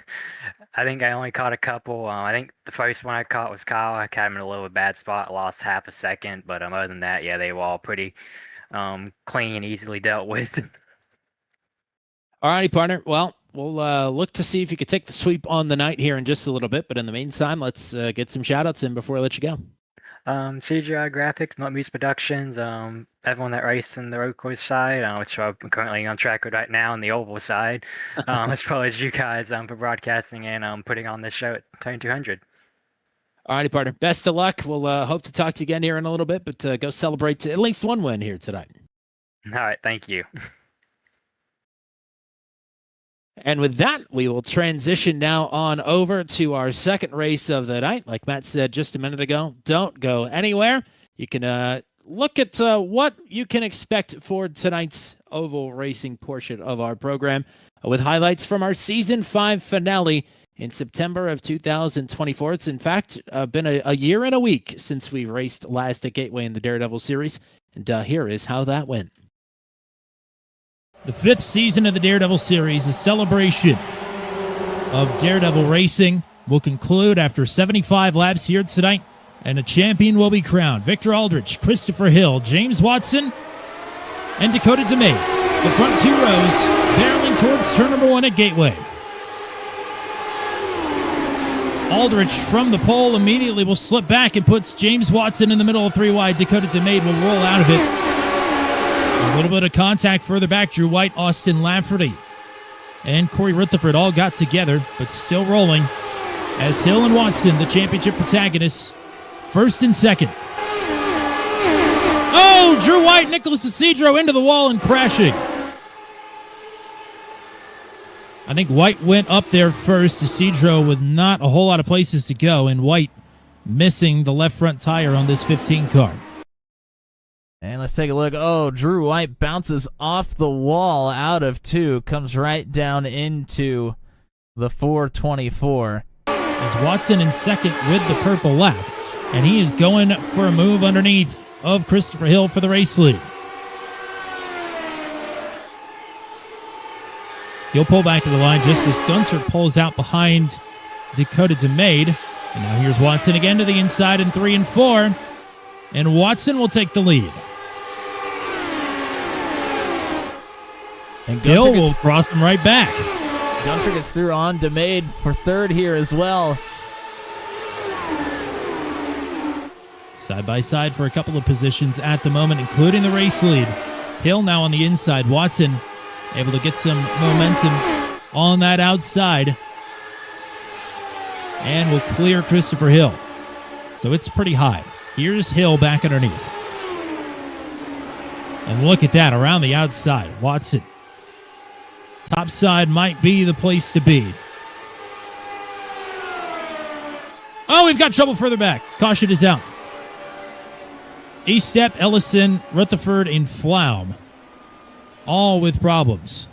I think I only caught a couple. I think the first one I caught was Kyle. I caught him in a little bad spot, lost half a second. But other than that, yeah, they were all pretty clean and easily dealt with. All righty, partner. Well, we'll look to see if you could take the sweep on the night here in just a little bit. But in the meantime, let's get some shout-outs in before I let you go. CGI Graphics, Moose Productions, everyone that raced in the road course side, which I'm currently on track with right now on the oval side, as well as you guys for broadcasting and putting on this show at Turn 200. All righty, partner. Best of luck. We'll hope to talk to you again here in a little bit, but go celebrate at least one win here tonight. All right, thank you. And with that, we will transition now on over to our second race of the night. Like Matt said just a minute ago, don't go anywhere. You can look at what you can expect for tonight's oval racing portion of our program with highlights from our Season 5 finale in September of 2024. It's, in fact, been a year and a week since we raced last at Gateway in the Daredevil Series. And here is how that went. The fifth season of the Daredevil Series, a celebration of Daredevil racing, will conclude after 75 laps here tonight, and a champion will be crowned. Victor Aldrich, Christopher Hill, James Watson, and Dakota DeMay. The front two rows barreling towards turn number 1 at Gateway. Aldrich from the pole immediately will slip back and puts James Watson in the middle of 3 wide. Dakota DeMay will roll out of it. A little bit of contact further back. Drew White, Austin Lafferty, and Corey Rutherford all got together, but still rolling. as Hill and Watson, the championship protagonists, first and second. Oh, Drew White, Nicholas Isidro into the wall and crashing. I think White went up there first. Isidro with not a whole lot of places to go, and White missing the left front tire on this 15 car. And let's take a look. Oh, Drew White bounces off the wall out of 2, comes right down into the 424. As Watson in second with the purple lap, and he is going for a move underneath of Christopher Hill for the race lead. He'll pull back to the line just as Gunter pulls out behind Dakota DeMade. And now here's Watson again to the inside in 3 and 4. And Watson will take the lead. And Hill will cross him right back. Gunter gets through on DeMade for third here as well. Side by side for a couple of positions at the moment, including the race lead. Hill now on the inside. Watson able to get some momentum on that outside. And will clear Christopher Hill. So it's pretty high. Here's Hill back underneath. And look at that, around the outside. Watson. Top side might be the place to be. Oh, we've got trouble further back. Caution is out. Estep, Ellison, Rutherford, and Flaum. All with problems.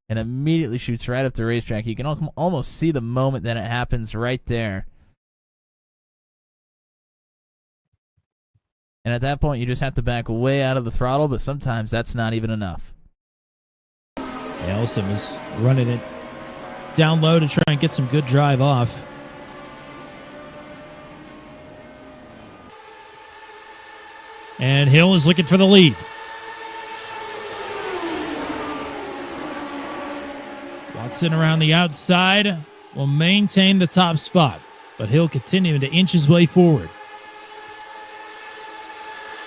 And immediately shoots right up the racetrack. You can almost see the moment that it happens right there. And at that point, you just have to back way out of the throttle, but sometimes that's not even enough. Ellison is running it down low to try and get some good drive off. And Hill is looking for the lead. Watson around the outside will maintain the top spot, but Hill continuing to inch his way forward.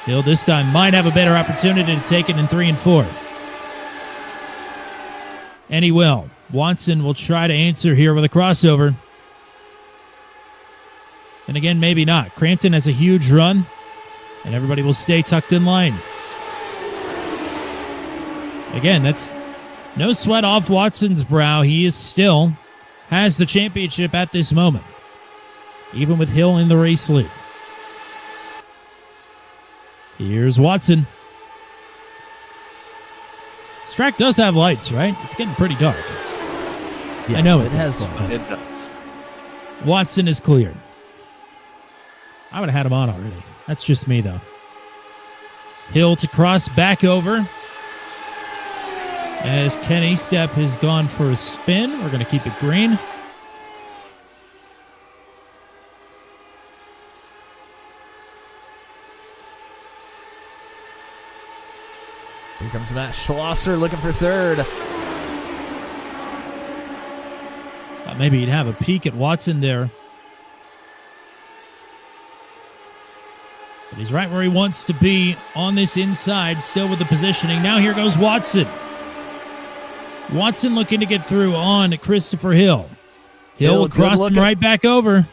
Hill this time might have a better opportunity to take it in 3 and 4. And he will. Watson will try to answer here with a crossover. And again, maybe not. Crampton has a huge run, and everybody will stay tucked in line. Again, that's no sweat off Watson's brow. He is still has the championship at this moment, even with Hill in the race lead. Here's Watson. This track does have lights, right? It's getting pretty dark. Yes, I know it has. It does. Watson is cleared. I would have had him on already. That's just me, though. Hill to cross back over. As Kenny Step has gone for a spin. We're going to keep it green. Here comes Matt Schlosser looking for third. Thought maybe he'd have a peek at Watson there. But he's right where he wants to be on this inside, still with the positioning. Now here goes Watson. Watson looking to get through on Christopher Hill. Hill will cross him right back over.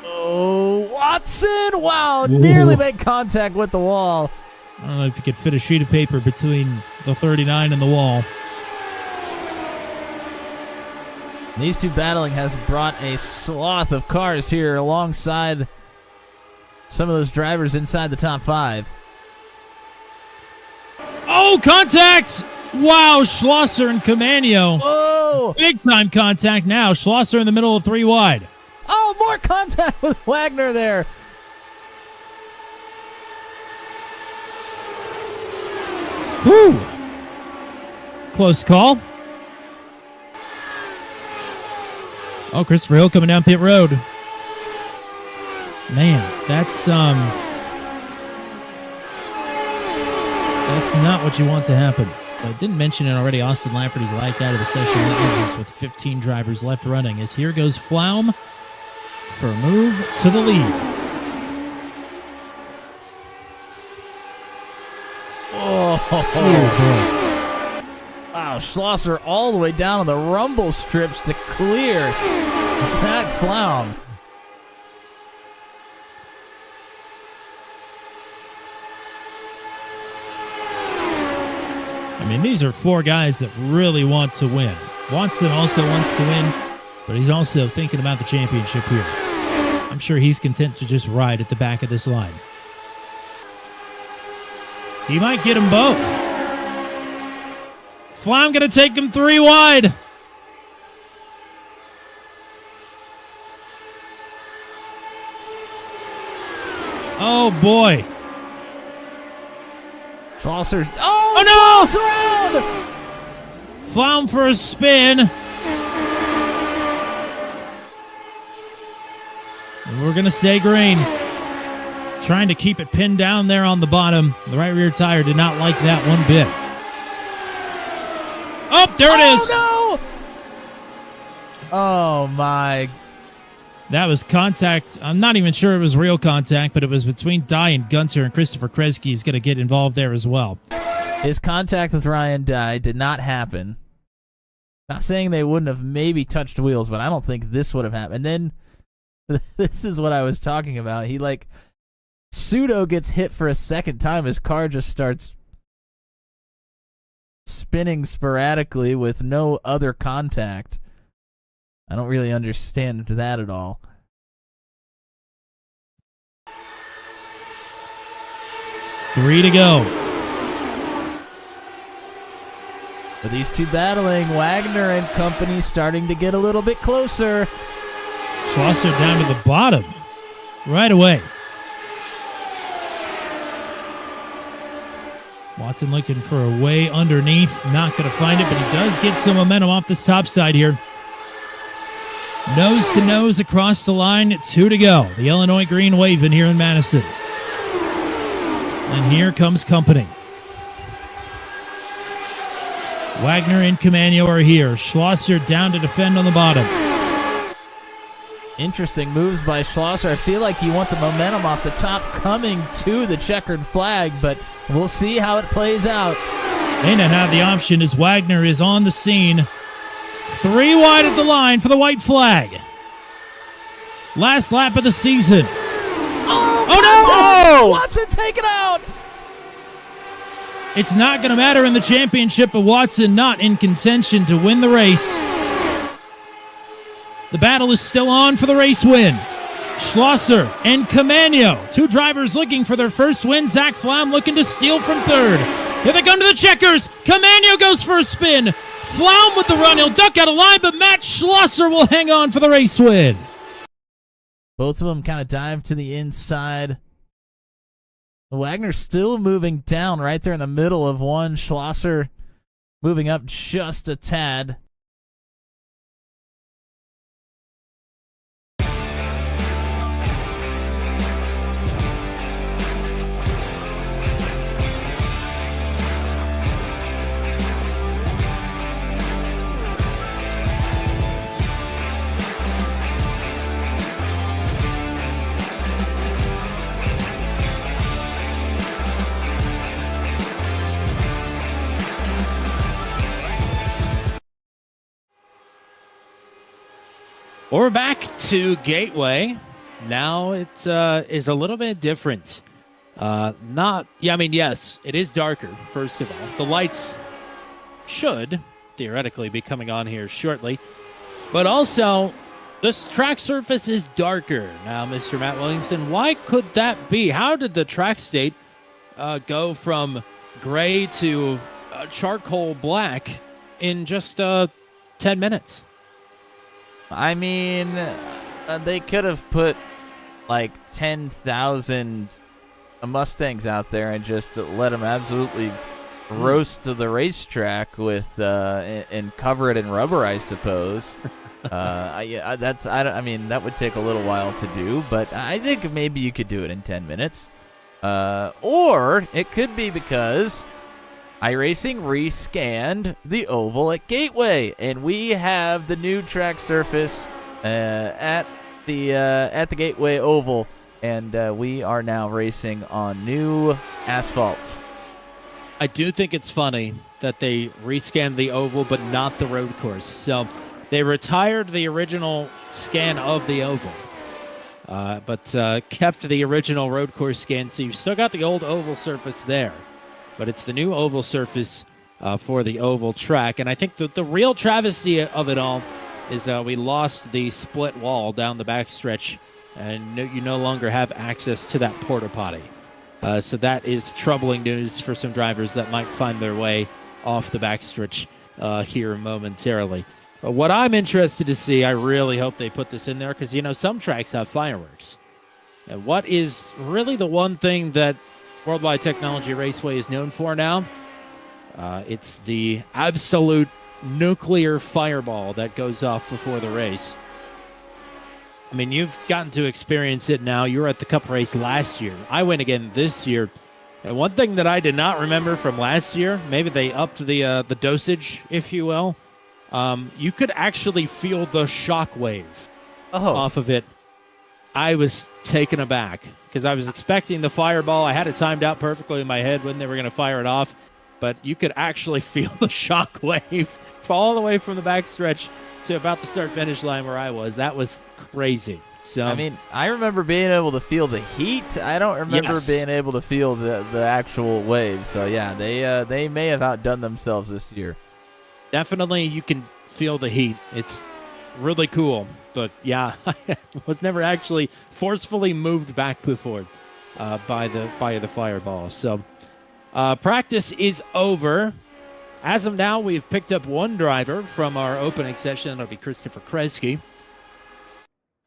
Oh, Watson! Wow, nearly made contact with the wall. I don't know if you could fit a sheet of paper between the 39 and the wall. These two battling has brought a swath of cars here alongside some of those drivers inside the top 5. Oh, contact! Wow, Schlosser and Camano. Whoa! Big time contact now. Schlosser in the middle of 3 wide. Oh, more contact with Wagner there. Whew. Close call. Oh, Christopher Hill coming down pit road. Man, that's not what you want to happen. I didn't mention it already. Austin Lafferty's locked out of the session with 15 drivers left running. As here goes Flaum for a move to the lead. Wow, Schlosser all the way down on the rumble strips to clear Zach Flaum. I mean, these are four guys that really want to win. Watson also wants to win, but he's also thinking about the championship here. I'm sure he's content to just ride at the back of this line. He might get them both. Flaum going to take him 3 wide. Oh, boy. Schlosser. Oh, no! Around! Flaum for a spin. And we're going to stay green. Trying to keep it pinned down there on the bottom. The right rear tire did not like that one bit. Oh, there it is. Oh, no! Oh, my. That was contact. I'm not even sure it was real contact, but it was between Dye and Gunter, and Christopher Kresge is going to get involved there as well. His contact with Ryan Dye did not happen. Not saying they wouldn't have maybe touched wheels, but I don't think this would have happened. And then, this is what I was talking about. He, pseudo gets hit for a second time. His car just starts spinning sporadically with no other contact. I don't really understand that at all. Three to go. With these two battling, Wagner and company starting to get a little bit closer. Schlosser down to the bottom right away. Watson looking for a way underneath. Not going to find it, but he does get some momentum off this top side here. Nose to nose across the line, 2 to go. The Illinois green waving here in Madison. And here comes company. Wagner and Camano are here. Schlosser down to defend on the bottom. Interesting moves by Schlosser. I feel like you want the momentum off the top coming to the checkered flag, but we'll see how it plays out. They now have the option as Wagner is on the scene. 3 wide at the line for the white flag. Last lap of the season. Oh, no! Watson taken out! It's not going to matter in the championship, but Watson not in contention to win the race. The battle is still on for the race win. Schlosser and Camano, 2 drivers looking for their first win. Zach Flaum looking to steal from third. Here they come to the checkers. Camano goes for a spin. Flaum with the run. He'll duck out of line, but Matt Schlosser will hang on for the race win. Both of them kind of dive to the inside. Wagner still moving down right there in the middle of one. Schlosser moving up just a tad. We're back to Gateway. Now it is a little bit different. Yes, it is darker, first of all. The lights should theoretically be coming on here shortly. But also, this track surface is darker. Now, Mr. Matt Williamson, why could that be? How did the track state go from gray to charcoal black in just 10 minutes? I mean, they could have put 10,000 Mustangs out there and just let them absolutely roast to the racetrack with and cover it in rubber, I suppose. That would take a little while to do, but I think maybe you could do it in 10 minutes. Or it could be because iRacing rescanned the oval at Gateway, and we have the new track surface at the Gateway Oval, and we are now racing on new asphalt. I do think it's funny that they rescanned the oval but not the road course. So they retired the original scan of the oval, but kept the original road course scan. So you've still got the old oval surface there, but it's the new oval surface for the oval track. And I think the real travesty of it all is we lost the split wall down the backstretch, and you no longer have access to that porta potty. So that is troubling news for some drivers that might find their way off the backstretch here momentarily. But what I'm interested to see, I really hope they put this in there, because, some tracks have fireworks. And what is really the one thing that Worldwide Technology Raceway is known for now? It's the absolute nuclear fireball that goes off before the race. I mean, you've gotten to experience it now. You were at the Cup race last year. I went again this year. And one thing that I did not remember from last year, maybe they upped the dosage, if you will. You could actually feel the shock wave off of it. I was taken aback because I was expecting the fireball. I had it timed out perfectly in my head when they were going to fire it off. But you could actually feel the shock wave all the way from the backstretch to about the start-finish line where I was. That was crazy. So I mean, I remember being able to feel the heat. I don't remember being able to feel the actual wave. So, yeah, they may have outdone themselves this year. Definitely you can feel the heat. It's really cool. But, yeah, I was never actually forcefully moved back before by the fireball. So practice is over. As of now, we've picked up one driver from our opening session. It'll be Christopher Kresge.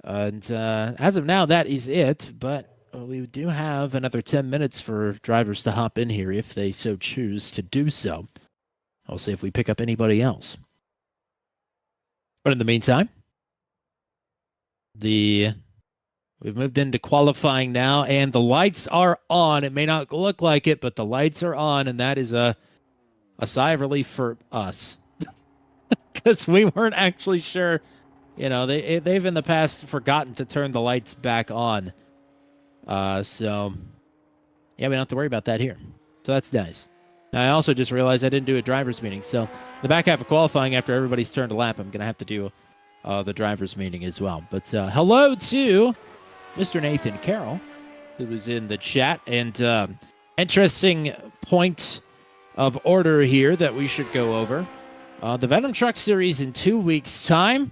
And as of now, that is it. But we do have another 10 minutes for drivers to hop in here if they so choose to do so. I'll see if we pick up anybody else. But in the meantime, we've moved into qualifying now, and the lights are on. It may not look like it, but the lights are on, and that is a sigh of relief for us. Because we weren't actually sure. They've in the past forgotten to turn the lights back on. So, yeah, we don't have to worry about that here. So that's nice. Now, I also just realized I didn't do a driver's meeting. So the back half of qualifying, after everybody's turned a lap, I'm going to have to do the driver's meeting as well. But hello to Mr. Nathan Carroll, who was in the chat. And interesting point of order here that we should go over. The Venom Truck Series in 2 weeks' time.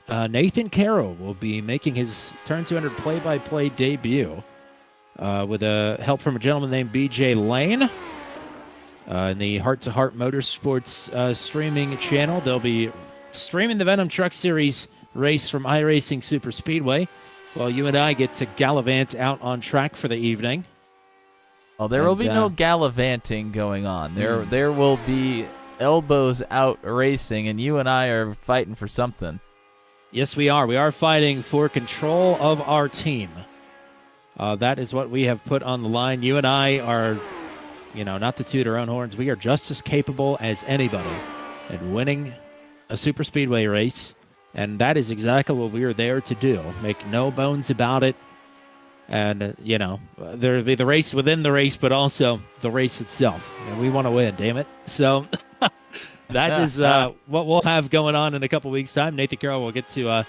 Nathan Carroll will be making his Turn 200 play-by-play debut with help from a gentleman named BJ Lane in the Heart to Heart Motorsports streaming channel. They'll be streaming the Venom Truck Series race from iRacing Super Speedway while you and I get to gallivant out on track for the evening. Well, there will be no gallivanting going on. There will be elbows out racing, and you and I are fighting for something. Yes, we are. We are fighting for control of our team. That is what we have put on the line. You and I are, not to toot our own horns, we are just as capable as anybody in winning a super speedway race, and that is exactly what we are there to do. Make no bones about it. And, there'll be the race within the race, but also the race itself. And we want to win, damn it. So that is what we'll have going on in a couple weeks' time. Nathan Carroll will get to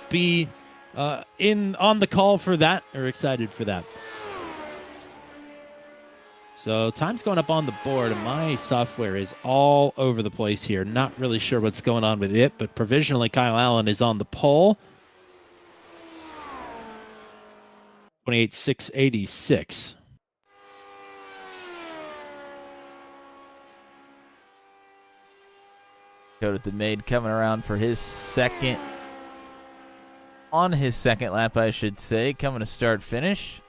be on the call for that, or excited for that. So time's going up on the board, and my software is all over the place here. Not really sure what's going on with it, but provisionally Kyle Allen is on the pole. 28,686. Dakota DeMade coming around for his second lap, I should say, coming to start finish.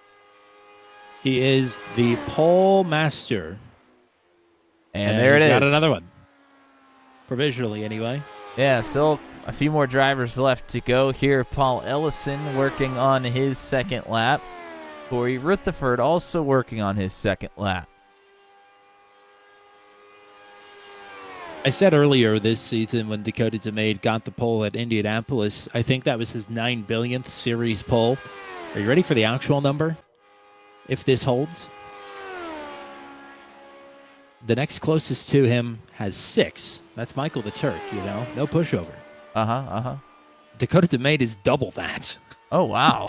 He is the pole master. And there it is. Got another one. Provisionally, anyway. Yeah, still a few more drivers left to go here. Paul Ellison working on his second lap. Corey Rutherford also working on his second lap. I said earlier this season when Dakota DeMade got the pole at Indianapolis, I think that was his 9 billionth series pole. Are you ready for the actual number? If this holds? the next closest to him has 6. That's Michael the Turk, no pushover. Dakota DeMate is double that. Oh, wow.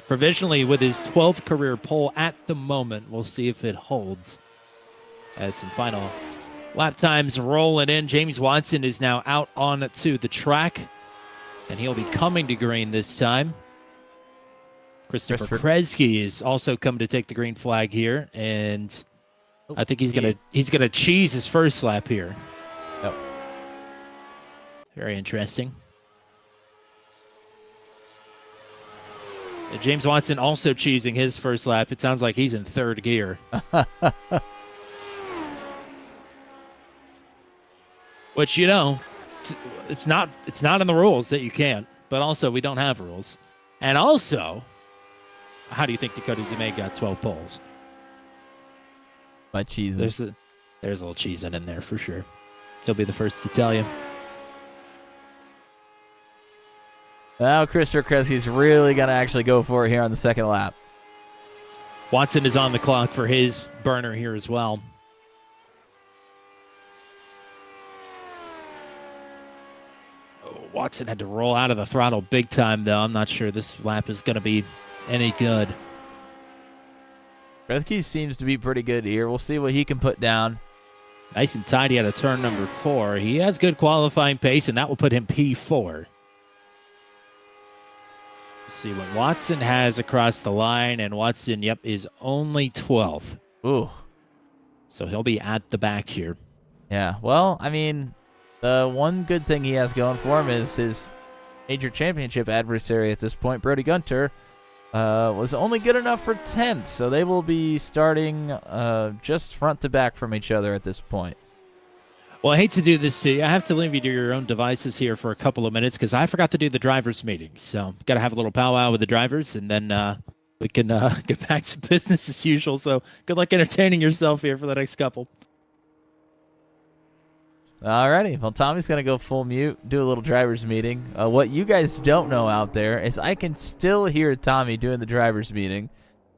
Provisionally with his 12th career pole at the moment. We'll see if it holds. As some final lap times rolling in. James Watson is now out onto the track, and he'll be coming to green this time. Christopher Kresge is also coming to take the green flag here, and I think he's gonna cheese his first lap here. Yep. Very interesting. James Watson also cheesing his first lap. It sounds like he's in third gear. Which, it's not in the rules that you can't, but also we don't have rules. And also, how do you think Dakota DeMay got 12 poles? By cheesing. There's a little cheesing in there for sure. He'll be the first to tell you. Now Christopher Kresge's really going to actually go for it here on the second lap. Watson is on the clock for his burner here as well. Watson had to roll out of the throttle big time, though. I'm not sure this lap is going to be any good. Kresge seems to be pretty good here. We'll see what he can put down. Nice and tidy out of turn number 4. He has good qualifying pace, and that will put him P4. See what Watson has across the line, and Watson, is only 12th. Ooh. So he'll be at the back here. Yeah, well, I mean, the one good thing he has going for him is his major championship adversary at this point, Brody Gunter, was only good enough for 10th, so they will be starting just front to back from each other at this point. Well, I hate to do this to you. I have to leave you to your own devices here for a couple of minutes because I forgot to do the drivers' meeting. So got to have a little powwow with the drivers, and then we can get back to business as usual. So good luck entertaining yourself here for the next couple. Alrighty, well, Tommy's going to go full mute, do a little driver's meeting. What you guys don't know out there is I can still hear Tommy doing the driver's meeting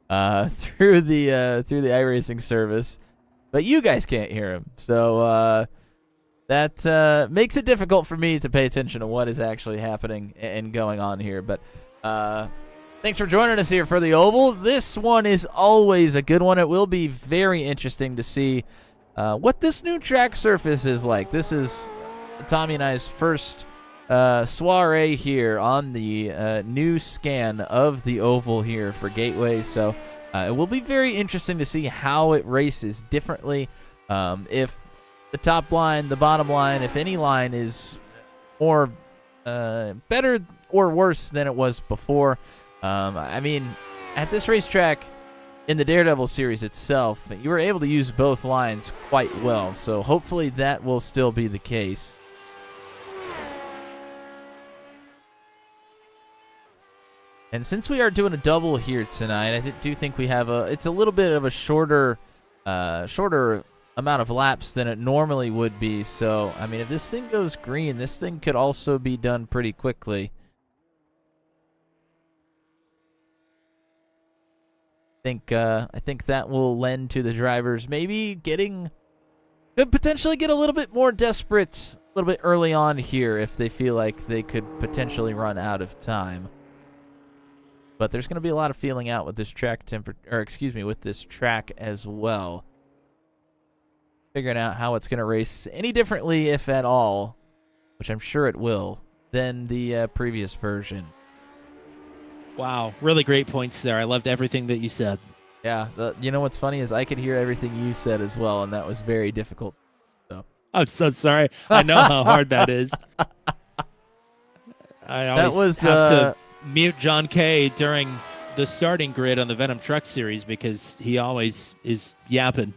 through the iRacing service, but you guys can't hear him. So that makes it difficult for me to pay attention to what is actually happening and going on here. But thanks for joining us here for the Oval. This one is always a good one. It will be very interesting to see what this new track surface is like. This is Tommy and I's first soiree here on the new scan of the Oval here for Gateway. So it will be very interesting to see how it races differently. If the top line, the bottom line, if any line is more better or worse than it was before. I mean, at this racetrack, in the Daredevil series itself, you were able to use both lines quite well, so hopefully that will still be the case. And since we are doing a double here tonight, I do think we have it's a little bit of a shorter amount of laps than it normally would be. So, I mean, if this thing goes green, this thing could also be done pretty quickly. I think that will lend to the drivers maybe could potentially get a little bit more desperate a little bit early on here if they feel like they could potentially run out of time. But there's going to be a lot of feeling out with this with this track as well. Figuring out how it's going to race any differently, if at all, which I'm sure it will, than the previous version. Wow, really great points there. I loved everything that you said. Yeah, you know what's funny is I could hear everything you said as well, and that was very difficult. So I'm so sorry. I know how hard that is. I always have to mute John Kay during the starting grid on the Venom Truck Series because he always is yapping.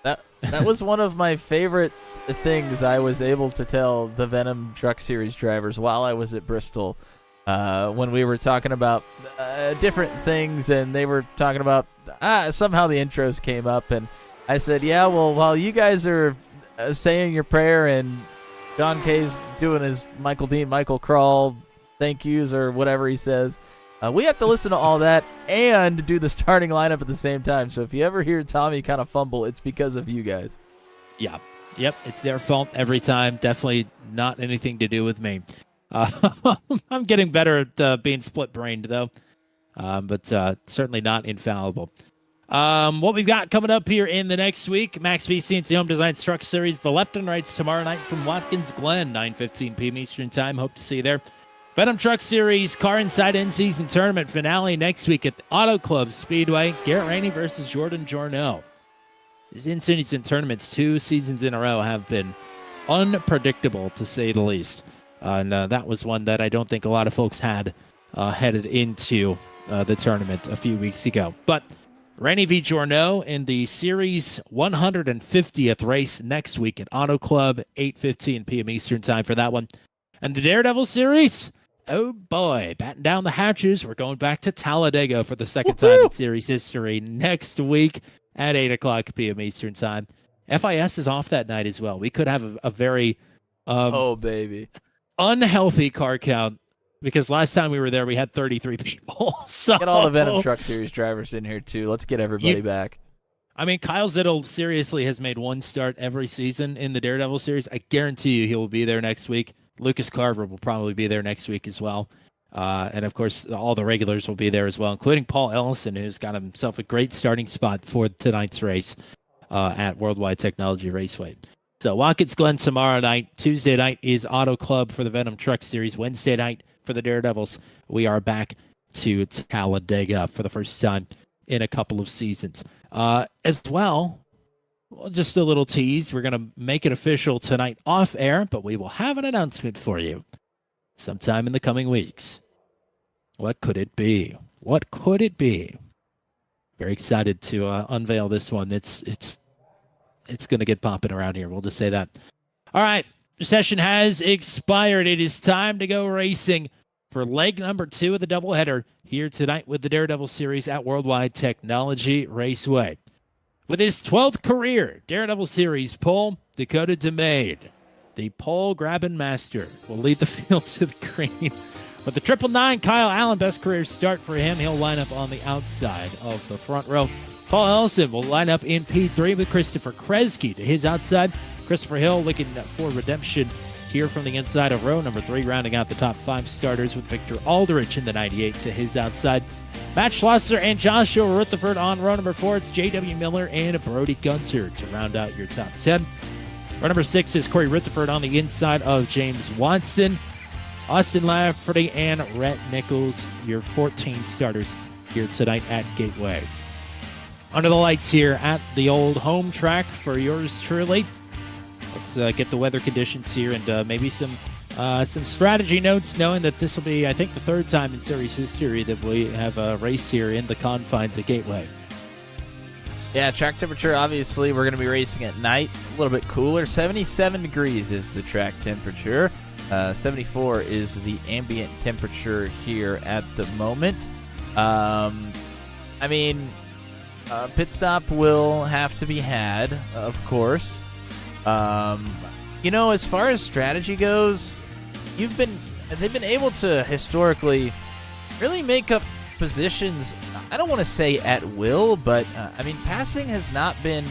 That was one of my favorite things I was able to tell the Venom Truck Series drivers while I was at Bristol. When we were talking about different things, and they were talking about somehow the intros came up, and I said, yeah, well, while you guys are saying your prayer and John Kay's doing his Michael Crawl thank yous or whatever he says, We have to listen to all that and do the starting lineup at the same time. So if you ever hear Tommy kind of fumble, it's because of you guys. Yeah. Yep, it's their fault every time. Definitely not anything to do with me. I'm getting better at being split-brained, though, but certainly not infallible. What we've got coming up here in the next week, Max VCNC Home Design Truck Series, the left and rights tomorrow night from Watkins Glen, 9:15 p.m. Eastern Time. Hope to see you there. Venom Truck Series Car Inside In-Season Tournament finale next week at the Auto Club Speedway. Garrett Rainey versus Jordan Jorno. These in-season tournaments 2 seasons in a row have been unpredictable, to say the least. And that was one that I don't think a lot of folks had headed into the tournament a few weeks ago. But Rainey v. Jorno in the Series 150th race next week at Auto Club, 8:15 p.m. Eastern Time for that one. And the Daredevil Series, oh boy, batten down the hatches. We're going back to Talladega for the second time in Series history next week at 8 o'clock p.m. Eastern Time. FIS is off that night as well. We could have a very oh, baby, unhealthy car count because last time we were there, we had 33 people. So get all the Venom Truck Series drivers in here, too. Let's get everybody back. I mean, Kyle Zittel seriously has made one start every season in the Daredevil Series. I guarantee you he will be there next week. Lucas Carver will probably be there next week as well. And, of course, all the regulars will be there as well, including Paul Ellison, who's got himself a great starting spot for tonight's race at Worldwide Technology Raceway. So Watkins Glen tomorrow night. Tuesday night is Auto Club for the Venom Truck Series. Wednesday night for the Daredevils. We are back to Talladega for the first time in a couple of seasons. As well, just a little tease. We're going to make it official tonight off air, but we will have an announcement for you sometime in the coming weeks. What could it be? What could it be? Very excited to unveil this one. It's going to get popping around here. We'll just say that. All right. The session has expired. It is time to go racing for leg number 2 of the doubleheader here tonight with the Daredevil Series at Worldwide Technology Raceway. With his 12th career Daredevil Series pole, Dakota DeMade, the pole-grabbing master, will lead the field to the green. With the 999, Kyle Allen, best career start for him. He'll line up on the outside of the front row. Paul Ellison will line up in P3 with Christopher Kresge to his outside. Christopher Hill looking for redemption here from the inside of row number 3, rounding out the top 5 starters with Victor Aldrich in the 98 to his outside. Matt Schlosser and Joshua Rutherford on row number 4. It's J.W. Miller and Brody Gunter to round out your top 10. Row number 6 is Corey Rutherford on the inside of James Watson. Austin Lafferty and Rhett Nichols, your 14 starters here tonight at Gateway. Under the lights here at the old home track for yours truly. Let's get the weather conditions here and maybe some strategy notes, knowing that this will be, I think, the 3rd time in series history that we have a race here in the confines of Gateway. Yeah, track temperature, obviously, we're going to be racing at night. A little bit cooler. 77 degrees is the track temperature. 74 is the ambient temperature here at the moment. Pit stop will have to be had, of course. As far as strategy goes, they've been able to historically really make up positions. I don't want to say at will, but passing has not been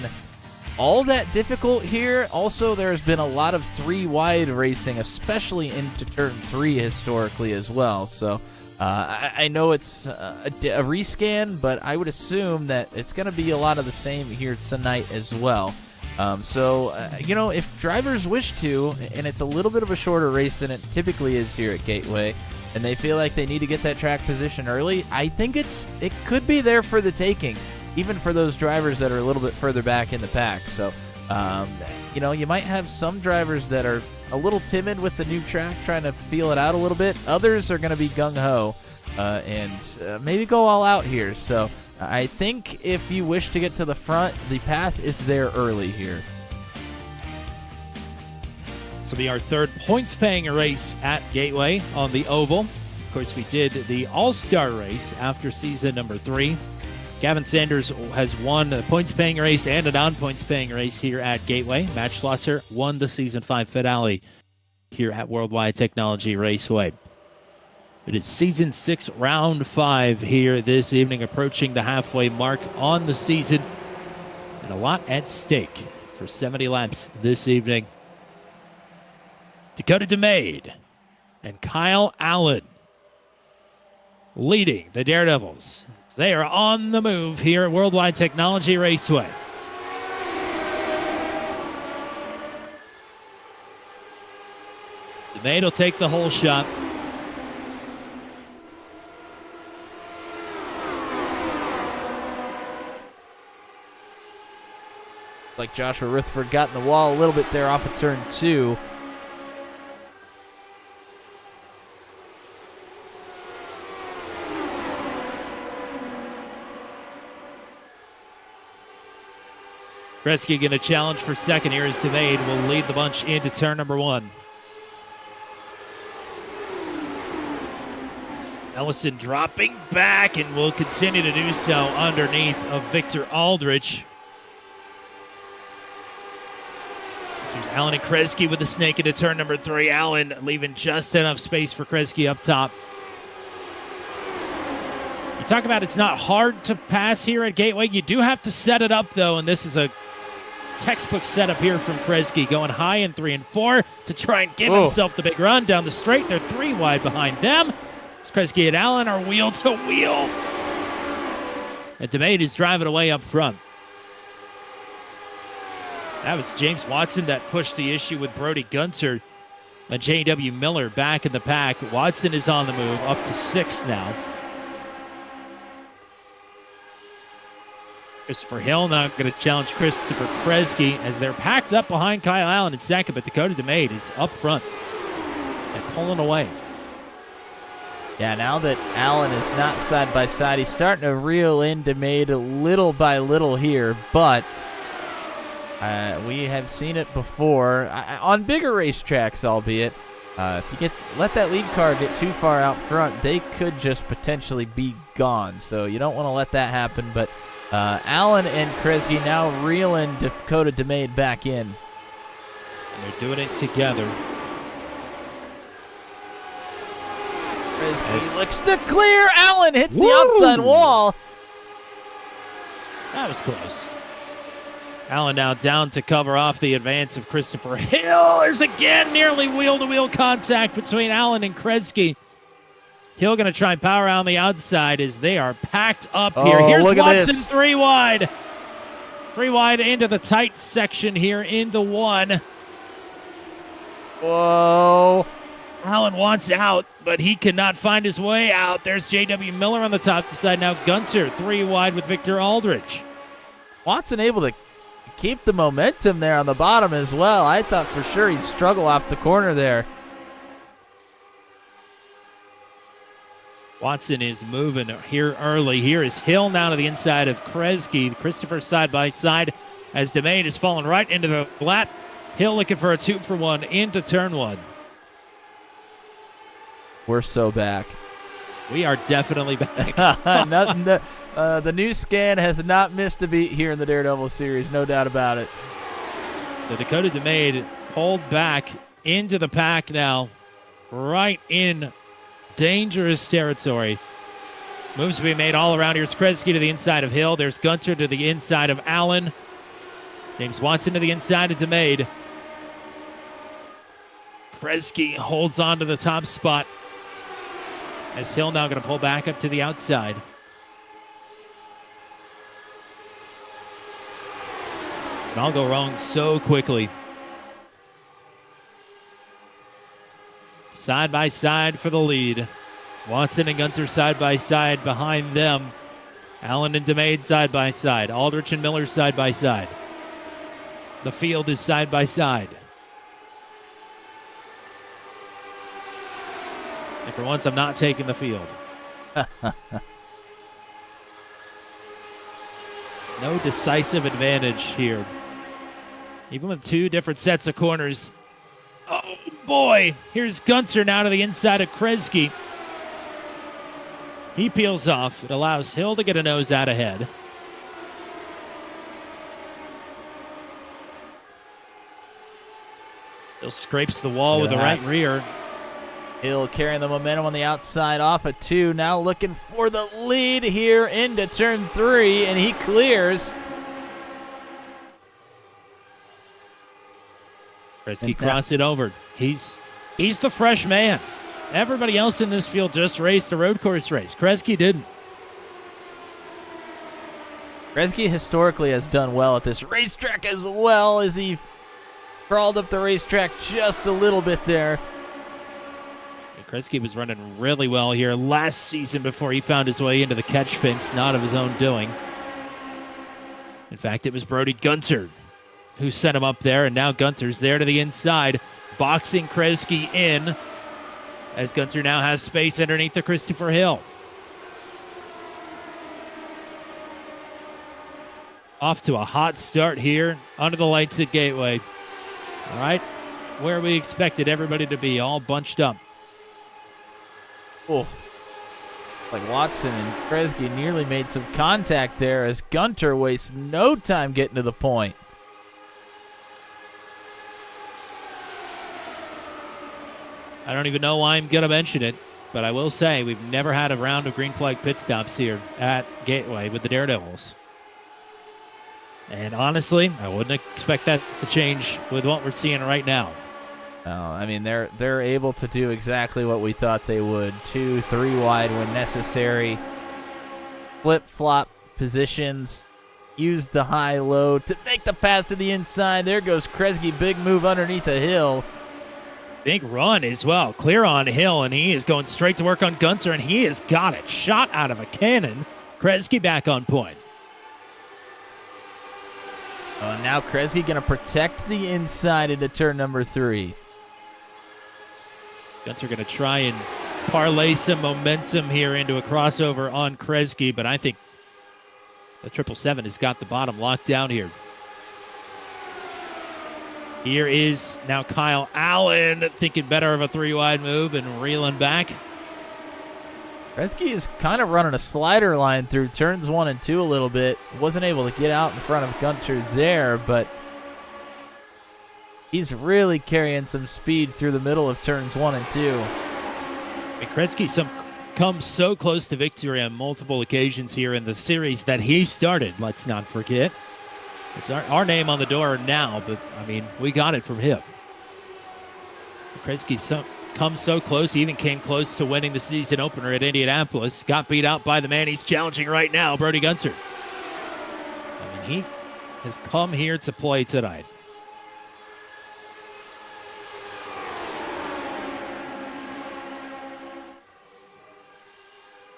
all that difficult here. Also, there's been a lot of 3-wide racing, especially into turn 3 historically as well. So I know it's a rescan, but I would assume that it's going to be a lot of the same here tonight as well. If drivers wish to, and it's a little bit of a shorter race than it typically is here at Gateway, and they feel like they need to get that track position early, I think it could be there for the taking, even for those drivers that are a little bit further back in the pack. So, you might have some drivers that are a little timid with the new track, trying to feel it out a little bit. Others are going to be gung-ho and maybe go all out here. So I think if you wish to get to the front, the path is there early here. This will be our 3rd points-paying race at Gateway on the Oval. Of course, we did the All-Star race after season number 3. Gavin Sanders has won a points-paying race and a non-points-paying race here at Gateway. Matt Schlosser won the Season 5 finale here at Worldwide Technology Raceway. It is season 6, round 5 here this evening, approaching the halfway mark on the season. And a lot at stake for 70 laps this evening. Dakota DeMade and Kyle Allen leading the Daredevils. They are on the move here at Worldwide Technology Raceway. DeMade will take the whole shot. Like Joshua Rutherford got in the wall a little bit there off of turn 2. Kresge going to challenge for second here as DeMade will lead the bunch into turn number 1. Ellison dropping back and will continue to do so underneath of Victor Aldrich. So here's Allen and Kresge with the snake into turn number 3. Allen leaving just enough space for Kresge up top. You talk about it's not hard to pass here at Gateway. You do have to set it up, though, and this is a textbook setup here from Kresge, going high in 3 and 4 to try and give himself the big run down the straight. They're 3 wide behind them. It's Kresge and Allen are wheel to wheel. And DeMade is driving away up front. That was James Watson that pushed the issue with Brody Gunter and J.W. Miller back in the pack. Watson is on the move, up to 6th now. Christopher Hill now going to challenge Christopher Kresge as they're packed up behind Kyle Allen in second, but Dakota DeMade is up front and pulling away. Yeah, now that Allen is not side by side, he's starting to reel in DeMade little by little here, but we have seen it before on bigger racetracks, albeit. If you let that lead car get too far out front, they could just potentially be gone. So you don't want to let that happen, but Allen and Kresge now reeling Dakota DeMade back in. And they're doing it together. Kresge looks to clear. Allen hits the outside wall. That was close. Allen now down to cover off the advance of Christopher Hill. There's again nearly wheel-to-wheel contact between Allen and Kresge. Hill going to try and power on the outside as they are packed up here. Here's Watson 3 wide. 3 wide into the tight section here into 1. Whoa. Allen wants out, but he cannot find his way out. There's J.W. Miller on the top side. Now Gunter 3 wide with Victor Aldrich. Watson able to keep the momentum there on the bottom as well. I thought for sure he'd struggle off the corner there. Watson is moving here early. Here is Hill now to the inside of Kresge. Christopher side by side as DeMade is falling right into the lap. Hill looking for a 2-for-1 into turn 1. We're so back. We are definitely back. The new scan has not missed a beat here in the Daredevil series, no doubt about it. The Dakota DeMade pulled back into the pack now, right in dangerous territory. Moves to be made all around. Here's Kresge to the inside of Hill. There's Gunter to the inside of Allen. James Watson to the inside of DeMade. Kresge holds on to the top spot as Hill now going to pull back up to the outside. It all go wrong so quickly. Side by side for the lead. Watson and Gunter side by side behind them. Allen and DeMade side by side. Aldrich and Miller side by side. The field is side by side. And for once, I'm not taking the field. No decisive advantage here. Even with 2 different sets of corners. Oh, boy. Here's Gunter now to the inside of Kresge. He peels off. It allows Hill to get a nose out ahead. Hill scrapes the wall with the right rear. Hill carrying the momentum on the outside off of 2. Now looking for the lead here into turn 3, and he clears. Kresge cross it over. He's the fresh man. Everybody else in this field just raced a road course race. Kresge didn't. Kresge historically has done well at this racetrack as well, as he crawled up the racetrack just a little bit there. Kresge was running really well here last season before he found his way into the catch fence, not of his own doing. In fact, it was Brody Gunter who sent him up there, and now Gunter's there to the inside, boxing Kresge in, as Gunter now has space underneath the Christopher Hill. Off to a hot start here under the lights at Gateway. All right, where we expected everybody to be, all bunched up. Oh, like Watson and Kresge nearly made some contact there as Gunter wastes no time getting to the point. I don't even know why I'm going to mention it, but I will say we've never had a round of green flag pit stops here at Gateway with the Daredevils. And honestly, I wouldn't expect that to change with what we're seeing right now. I mean, they're able to do exactly what we thought they would. 2, 3 wide when necessary. Flip-flop positions. Use the high-low to make the pass to the inside. There goes Kresge. Big move underneath the hill. Big run as well. Clear on Hill, and he is going straight to work on Gunter, and he has got it. Shot out of a cannon. Kresge back on point. Now Kresge going to protect the inside into turn number 3. Gunter going to try and parlay some momentum here into a crossover on Kresge, but I think the 777 has got the bottom locked down here. Here is now Kyle Allen thinking better of a 3-wide move and reeling back. Kresge is kind of running a slider line through turns 1 and 2 a little bit. Wasn't able to get out in front of Gunter there, but he's really carrying some speed through the middle of turns 1 and 2. And Kresge comes so close to victory on multiple occasions here in the series that he started, let's not forget. It's our name on the door now, but, I mean, we got it from him. Kresge comes so close. He even came close to winning the season opener at Indianapolis. Got beat out by the man he's challenging right now, Brody Gunter. I mean, he has come here to play tonight.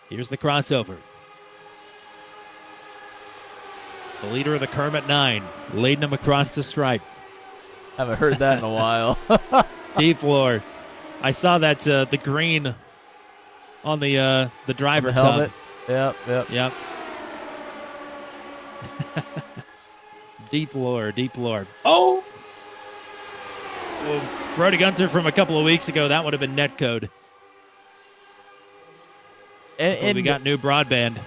Here's the crossover. The leader of the Kermit 9, leading him across the stripe. Haven't heard that in a while. Deep floor. I saw that the green on the driver on the helmet. tub. Yep. Deep lore. Oh! Well, Brody Gunter from a couple of weeks ago, that would have been netcode. And we got new broadband.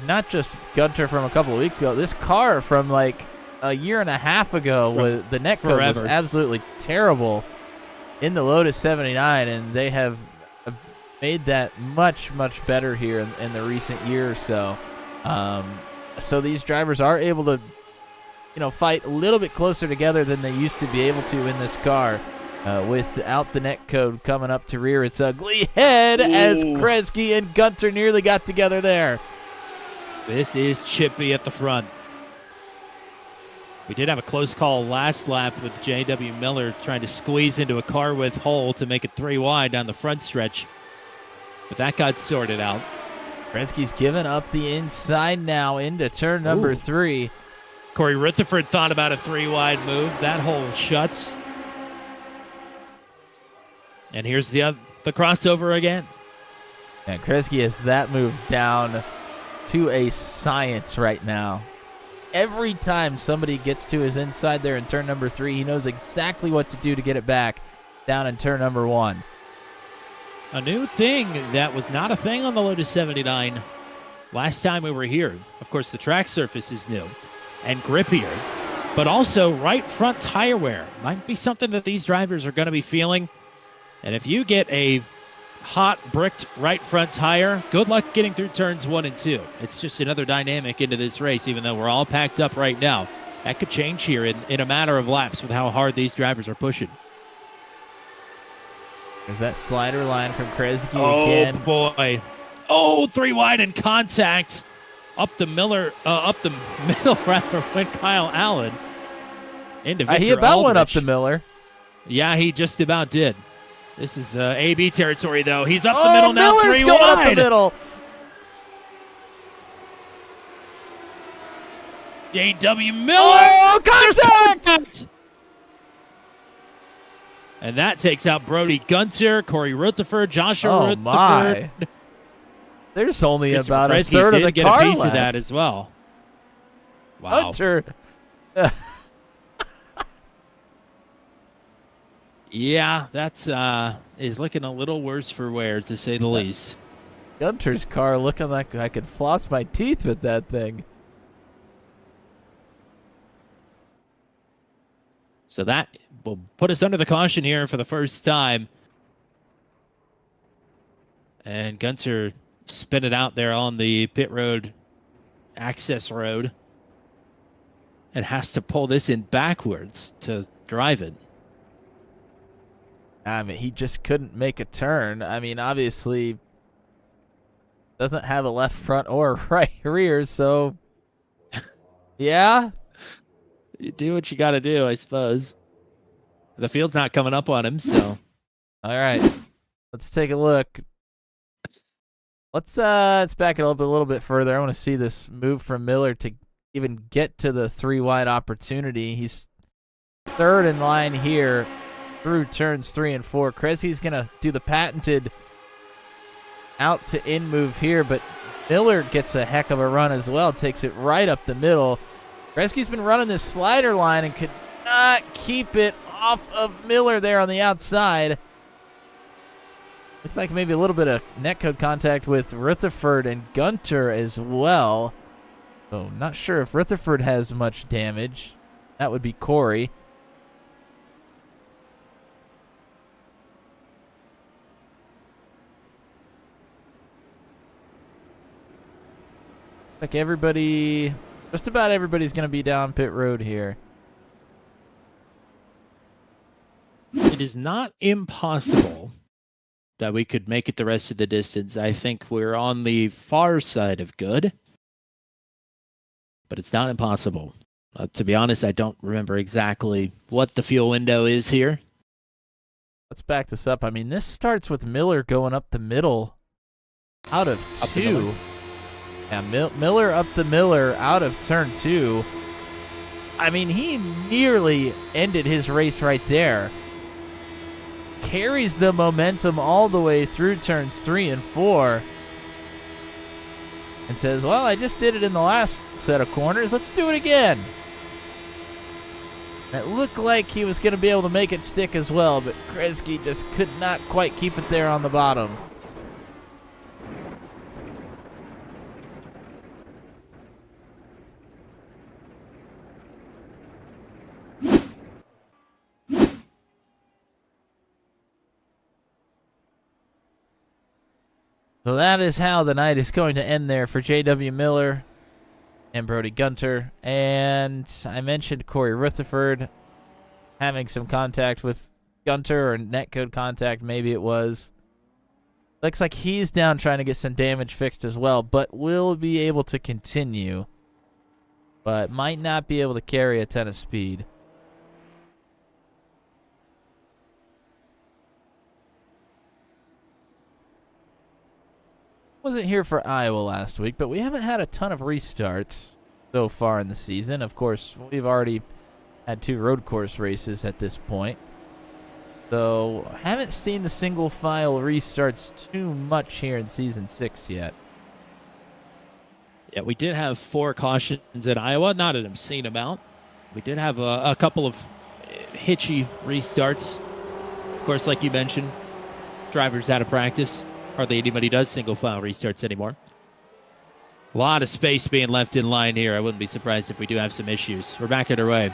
Not just Gunter from a couple of weeks ago. This car from like a year and a half ago, with the netcode was absolutely terrible in the Lotus 79, and they have made that much, much better here in the recent year or so. So these drivers are able to, fight a little bit closer together than they used to be able to in this car. Without the netcode coming up to rear its ugly head. Ooh. As Kresge and Gunter nearly got together there. This is Chippy at the front. We did have a close call last lap with J.W. Miller trying to squeeze into a car with hole to make it 3 wide down the front stretch. But that got sorted out. Kresge's given up the inside now into turn number 3. Corey Rutherford thought about a 3 wide move. That hole shuts. And here's the crossover again. And Kresge has that move down to a science right now. Every time somebody gets to his inside there in turn number 3, he knows exactly what to do to get it back down in turn number 1. A new thing that was not a thing on the Lotus 79 last time we were here. Of course, the track surface is new and grippier, but also right front tire wear might be something that these drivers are going to be feeling. And if you get a hot bricked right front tire. Good luck getting through turns 1 and 2. It's just another dynamic into this race, even though we're all packed up right now. That could change here in a matter of laps with how hard these drivers are pushing. There's that slider line from Kresge again. again. Oh, boy. Oh, 3 wide in contact. Up the middle, rather, went Kyle Allen. Into Victor He about went up Aldrich. the Miller. Yeah, he just about did. This is AB territory, though. He's up the middle now, Miller's 3 going wide. up the middle. J.W. Miller. Oh, contact! And that takes out Brody Gunter, Corey Rutherford, Joshua Oh, Rutherford. my. There's only about a Kresge third of did the get car a piece left. of that as well. Wow. Hunter. Yeah, that's is looking a little worse for wear, to say the least. Gunter's car looking like I could floss my teeth with that thing. So that will put us under the caution here for the first time. And Gunter spin it out there on the pit road access road and has to pull this in backwards to drive it. I mean, he just couldn't make a turn. I mean, obviously doesn't have a left front or right rear, so yeah. You do what you got to do, I suppose. The field's not coming up on him, so. All right, let's take a look. Let's back it up a little bit further. I want to see this move from Miller to even get to the 3 wide opportunity. He's third in line here through turns 3 and 4. Kresge's gonna do the patented out to in move here, but Miller gets a heck of a run as well. Takes it right up the middle. Kresge's been running this slider line and could not keep it off of Miller there on the outside. Looks like maybe a little bit of netcode contact with Rutherford and Gunter as well. So not sure if Rutherford has much damage. That would be Corey. Like everybody, just about everybody's going to be down pit road here. It is not impossible that we could make it the rest of the distance. I think we're on the far side of good, but it's not impossible. To be honest, I don't remember exactly what the fuel window is here. Let's back this up. I mean, this starts with Miller going up the middle out of Up the 2. Miller. Yeah, Miller up the Miller out of turn 2. I mean, he nearly ended his race right there. Carries the momentum all the way through turns 3 and 4. And says, well, I just did it in the last set of corners. Let's do it again. It looked like he was going to be able to make it stick as well, but Kresge just could not quite keep it there on the bottom. So that is how the night is going to end there for J.W. Miller and Brody Gunter. And I mentioned Corey Rutherford having some contact with Gunter, or netcode contact, maybe it was. Looks like he's down trying to get some damage fixed as well, but will be able to continue. But might not be able to carry a ton of speed. Wasn't here for Iowa last week, but we haven't had a ton of restarts so far in the season. Of course, we've already had 2 road course races at this point. So, haven't seen the single file restarts too much here in Season 6 yet. Yeah, we did have 4 cautions in Iowa, not an obscene amount. We did have a couple of hitchy restarts. Of course, like you mentioned, drivers out of practice. Hardly anybody does single file restarts anymore. A lot of space being left in line here. I wouldn't be surprised if we do have some issues. We're back underway.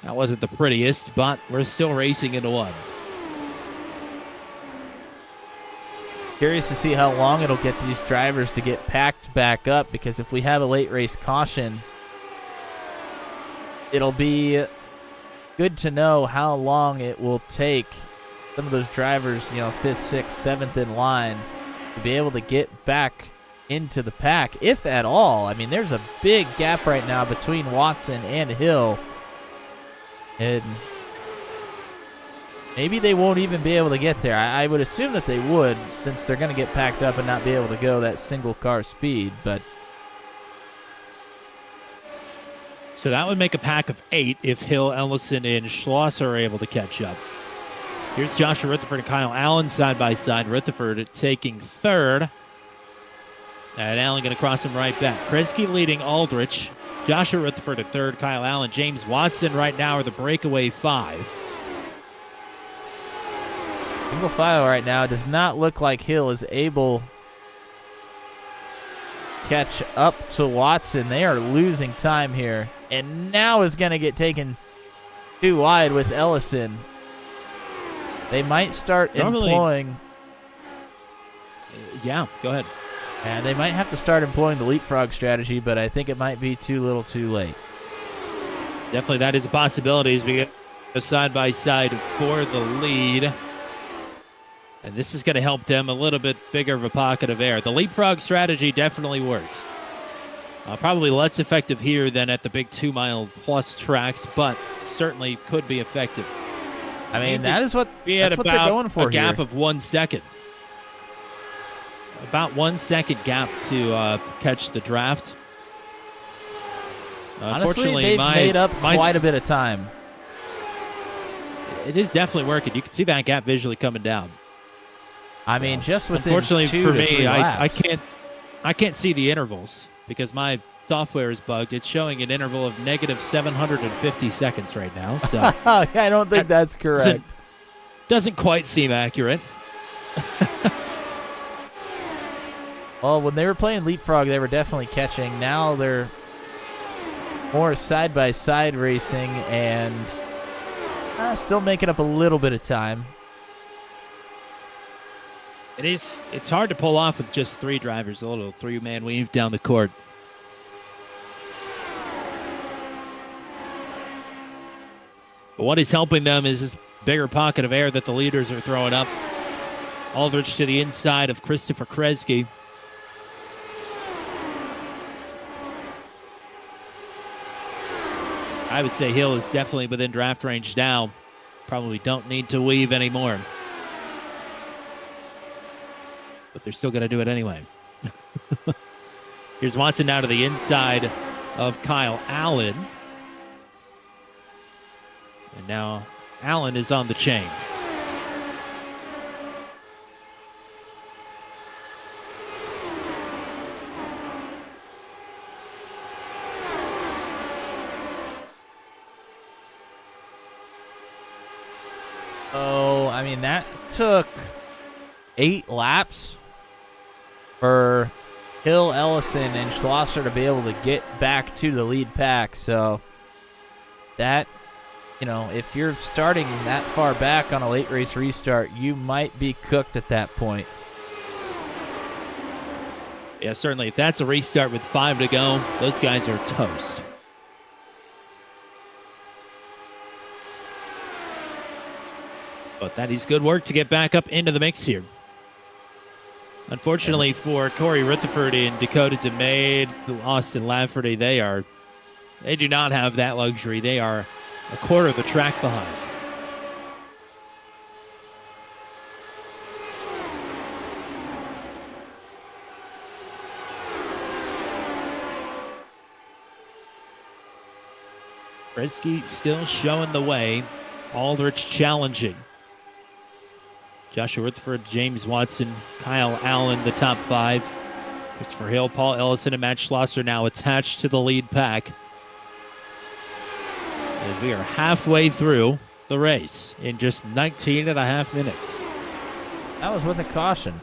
That wasn't the prettiest, but we're still racing into one. Curious to see how long it'll get these drivers to get packed back up, because if we have a late race caution, it'll be good to know how long it will take some of those drivers, 5th, 6th, 7th in line, to be able to get back into the pack, if at all. I mean, there's a big gap right now between Watson and Hill, and maybe they won't even be able to get there. I would assume that they would, since they're going to get packed up and not be able to go that single car speed, but So that would make a pack of 8 if Hill, Ellison, and Schlosser are able to catch up. Here's Joshua Rutherford and Kyle Allen side by side. Rutherford taking 3rd. And Allen going to cross him right back. Kresge leading Aldrich. Joshua Rutherford at 3rd. Kyle Allen. James Watson right now are the breakaway 5. Single file right now. It does not look like Hill is able to catch up to Watson. They are losing time here. And now is going to get taken too wide with Ellison. They might start employing... Yeah, go ahead. And they might have to start employing the leapfrog strategy, but I think it might be too little too late. Definitely that is a possibility as we go side by side for the lead. And this is going to help them a little bit bigger of a pocket of air. The leapfrog strategy definitely works. Probably less effective here than at the big 2-mile-plus tracks, but certainly could be effective. I mean, that's what they're going for. A gap here. of 1 second. About 1 second gap to catch the draft. Honestly, they've made up quite a bit of time. It is definitely working. You can see that gap visually coming down. I mean, just within unfortunately 2 for to 3 me, laps. I can't see the intervals because my software is bugged. It's showing an interval of negative 750 seconds right now. So I don't think that's correct. Doesn't quite seem accurate. Well, when they were playing leapfrog, they were definitely catching. Now they're more side-by-side racing and still making up a little bit of time. It's hard to pull off with just 3 drivers, a little 3-man weave down the court. But what is helping them is this bigger pocket of air that the leaders are throwing up. Aldrich to the inside of Christopher Kresge. I would say Hill is definitely within draft range now. Probably don't need to weave anymore. But they're still going to do it anyway. Here's Watson now to the inside of Kyle Allen. And now Allen is on the chain. Oh, I mean, that took 8 laps for Hill, Ellison, and Schlosser to be able to get back to the lead pack. So that, if you're starting that far back on a late race restart, you might be cooked at that point. Yeah, certainly. If that's a restart with 5 to go, those guys are toast. But that is good work to get back up into the mix here. Unfortunately for Corey Rutherford and Dakota DeMade, Austin Lafferty, they do not have that luxury. They are a quarter of the track behind. Kresge still showing the way. Aldrich challenging. Joshua Rutherford, James Watson, Kyle Allen, the top 5. Christopher Hill, Paul Ellison, and Matt Schlosser now attached to the lead pack. As we are halfway through the race in just 19 and a half minutes. That was with a caution.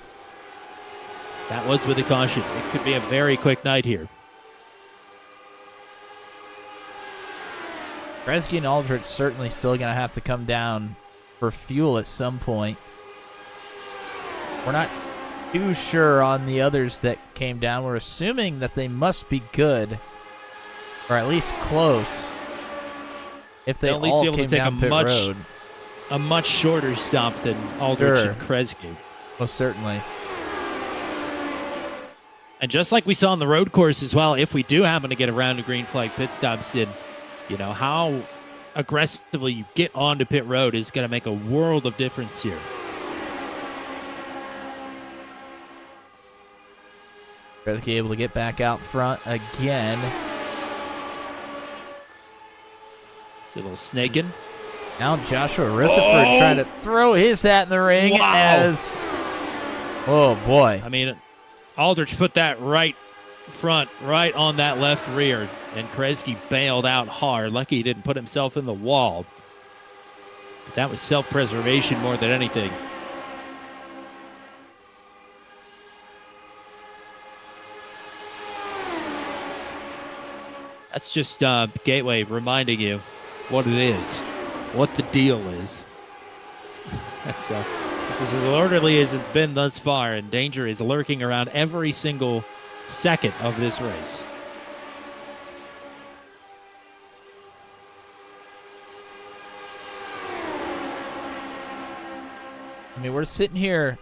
That was with a caution. It could be a very quick night here. Kresge and Aldrich certainly still going to have to come down for fuel at some point. We're not too sure on the others that came down. We're assuming that they must be good, or at least close. If they They'll at least all be able to came take down pit road, a much shorter stop than Aldrich Sure. and Kresge. most certainly. And just like we saw on the road course as well, if we do happen to get around to green flag pit stops in, how aggressively you get onto pit road is going to make a world of difference here. Kresge able to get back out front again. See a little snaking. Now Joshua Rutherford trying to throw his hat in the ring Wow. as... Oh, boy. I mean, Aldrich put that right front, right on that left rear, and Kresge bailed out hard. Lucky he didn't put himself in the wall. But that was self-preservation more than anything. That's just Gateway reminding you what it is, what the deal is. That's this is as orderly as it's been thus far, and danger is lurking around every single second of this race. I mean, we're sitting here,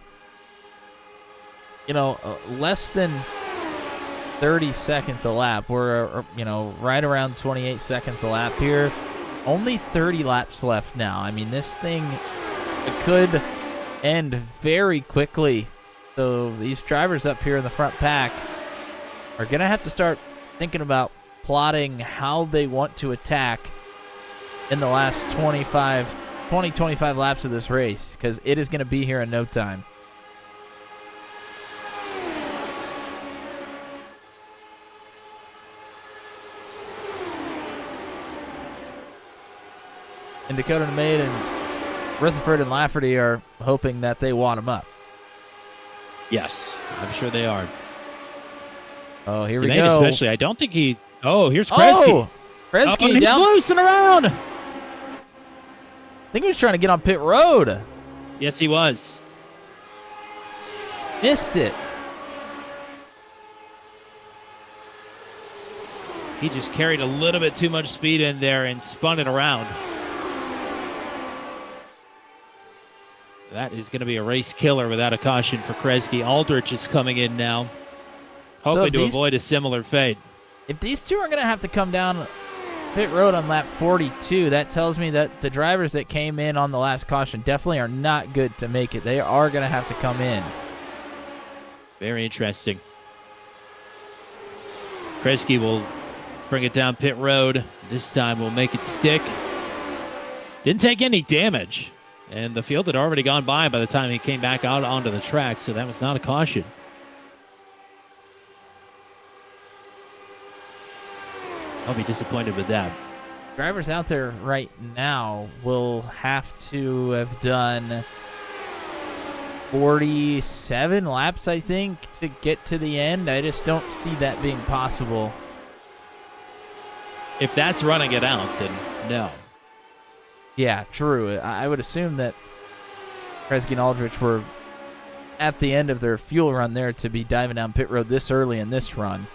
less than 30 seconds a lap. We're, right around 28 seconds a lap here. Only 30 laps left now. I mean, this thing could end very quickly. So these drivers up here in the front pack are going to have to start thinking about plotting how they want to attack in the last 25 laps of this race, because it is going to be here in no time. And Dakota Maid and Rutherford and Lafferty are hoping that they wad him up. Yes, I'm sure they are. Oh, here we Maid go. especially, I don't think he... Oh, here's Kresge. Oh, Kresge and he's down. loose and around. I think he was trying to get on pit road. Yes, he was. Missed it. He just carried a little bit too much speed in there and spun it around. That is going to be a race killer without a caution for Kresge. Aldrich is coming in now, hoping to avoid a similar fate. If these two are going to have to come down pit road on lap 42, that tells me that the drivers that came in on the last caution definitely are not good to make it. They are going to have to come in. Very interesting. Kresge will bring it down pit road. This time we'll make it stick. Didn't take any damage. And the field had already gone by the time he came back out onto the track, so that was not a caution. I'll be disappointed with that. Drivers out there right now will have to have done 47 laps, I think, to get to the end. I just don't see that being possible. If that's running it out, then no. Yeah, true. I would assume that Kresge and Aldrich were at the end of their fuel run there to be diving down pit road this early in this run.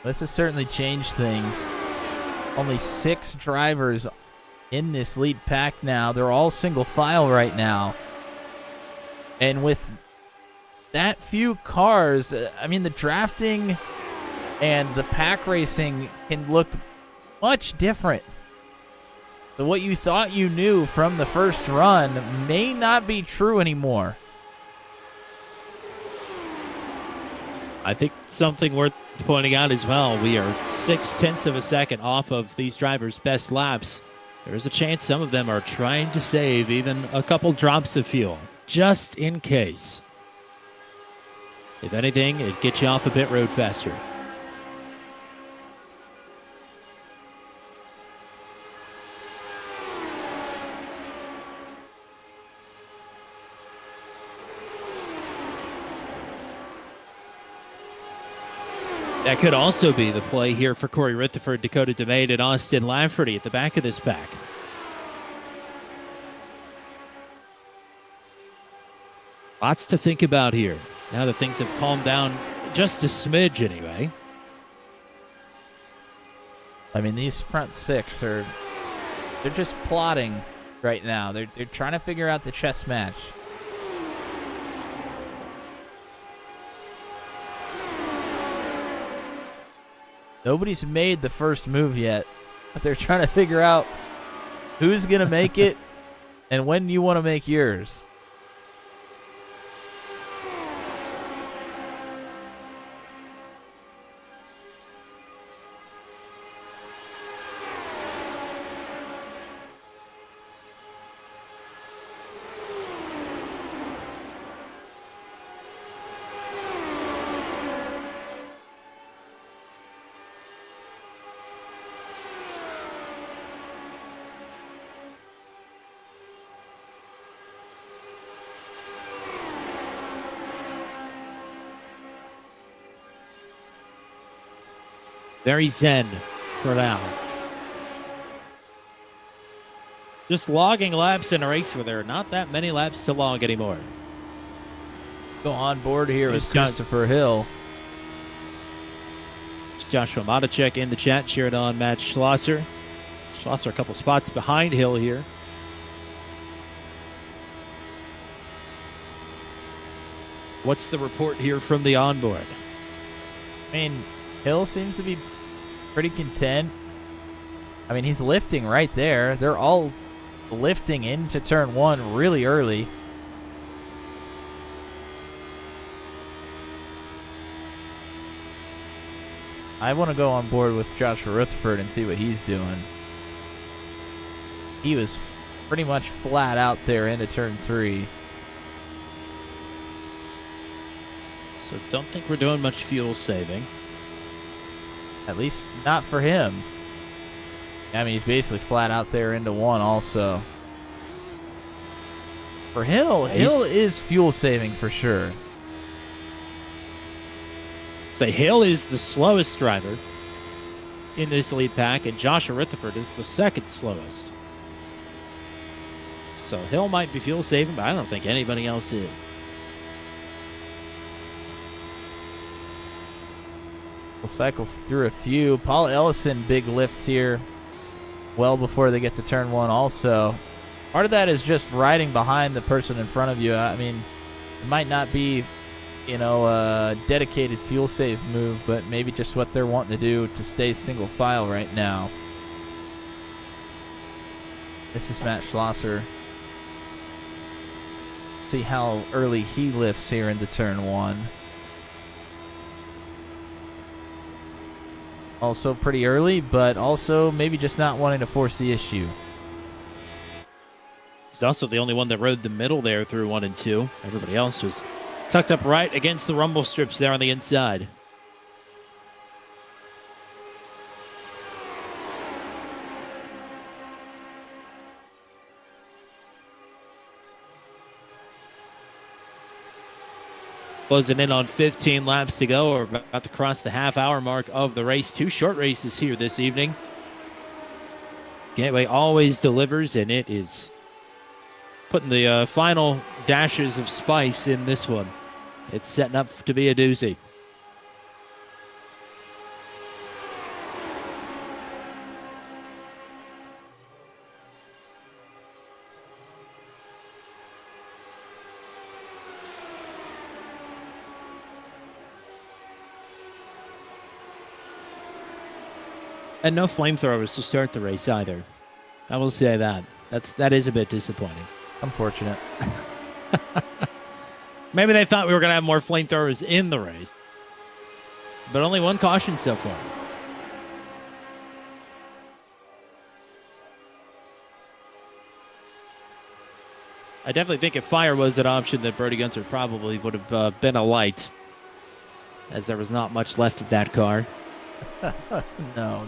This has certainly changed things. Only 6 drivers in this lead pack now. They're all single file right now. And with that few cars, I mean, the drafting and the pack racing can look much different. So what you thought you knew from the first run may not be true anymore. I think something worth pointing out as well, we are 0.6 of a second off of these drivers' best laps. There's a chance some of them are trying to save even a couple drops of fuel, just in case. If anything, it gets you off the pit road faster. That could also be the play here for Corey Rutherford, Dakota DeMade, and Austin Lafferty at the back of this pack. Lots to think about here, now that things have calmed down just a smidge anyway. I mean, these front six they're just plotting right now. They're trying to figure out the chess match. Nobody's made the first move yet, but they're trying to figure out who's going to make it and when you want to make yours. Very zen for now. Just logging laps in a race where there are not that many laps to log anymore. Go on board here with Here's John- Christopher Hill. It's Joshua Matacek in the chat cheering on Matt Schlosser. Schlosser a couple spots behind Hill here. What's the report here from the onboard? I mean, Hill seems to be pretty content. I mean, he's lifting right there. They're all lifting into turn one really early. I want to go on board with Joshua Rutherford and see what he's doing. He was pretty much flat out there into turn three. So don't think we're doing much fuel saving. At least not for him. I mean, he's basically flat out there into one also. For Hill, Hill is fuel saving for sure. Say Hill is the slowest driver in this lead pack, and Joshua Rutherford is the second slowest. So Hill might be fuel saving, but I don't think anybody else is. We'll cycle through a few. Paul Ellison, big lift here well before they get to turn one also. Part of that is just riding behind the person in front of you. I mean, it might not be, a dedicated fuel save move, but maybe just what they're wanting to do to stay single file right now. This is Matt Schlosser. See how early he lifts here into turn one. Also pretty early, but also maybe just not wanting to force the issue. He's also the only one that rode the middle there through 1 and 2. Everybody else was tucked up right against the rumble strips there on the inside. Closing in on 15 laps to go. We're about to cross the half-hour mark of the race. 2 short races here this evening. Gateway always delivers, and it is putting the final dashes of spice in this one. It's setting up to be a doozy. And no flamethrowers to start the race either. I will say that. That is a bit disappointing. Unfortunate. Maybe they thought we were going to have more flamethrowers in the race. But only one caution so far. I definitely think if fire was an option, that Brody Gunter probably would have been a light, as there was not much left of that car. No.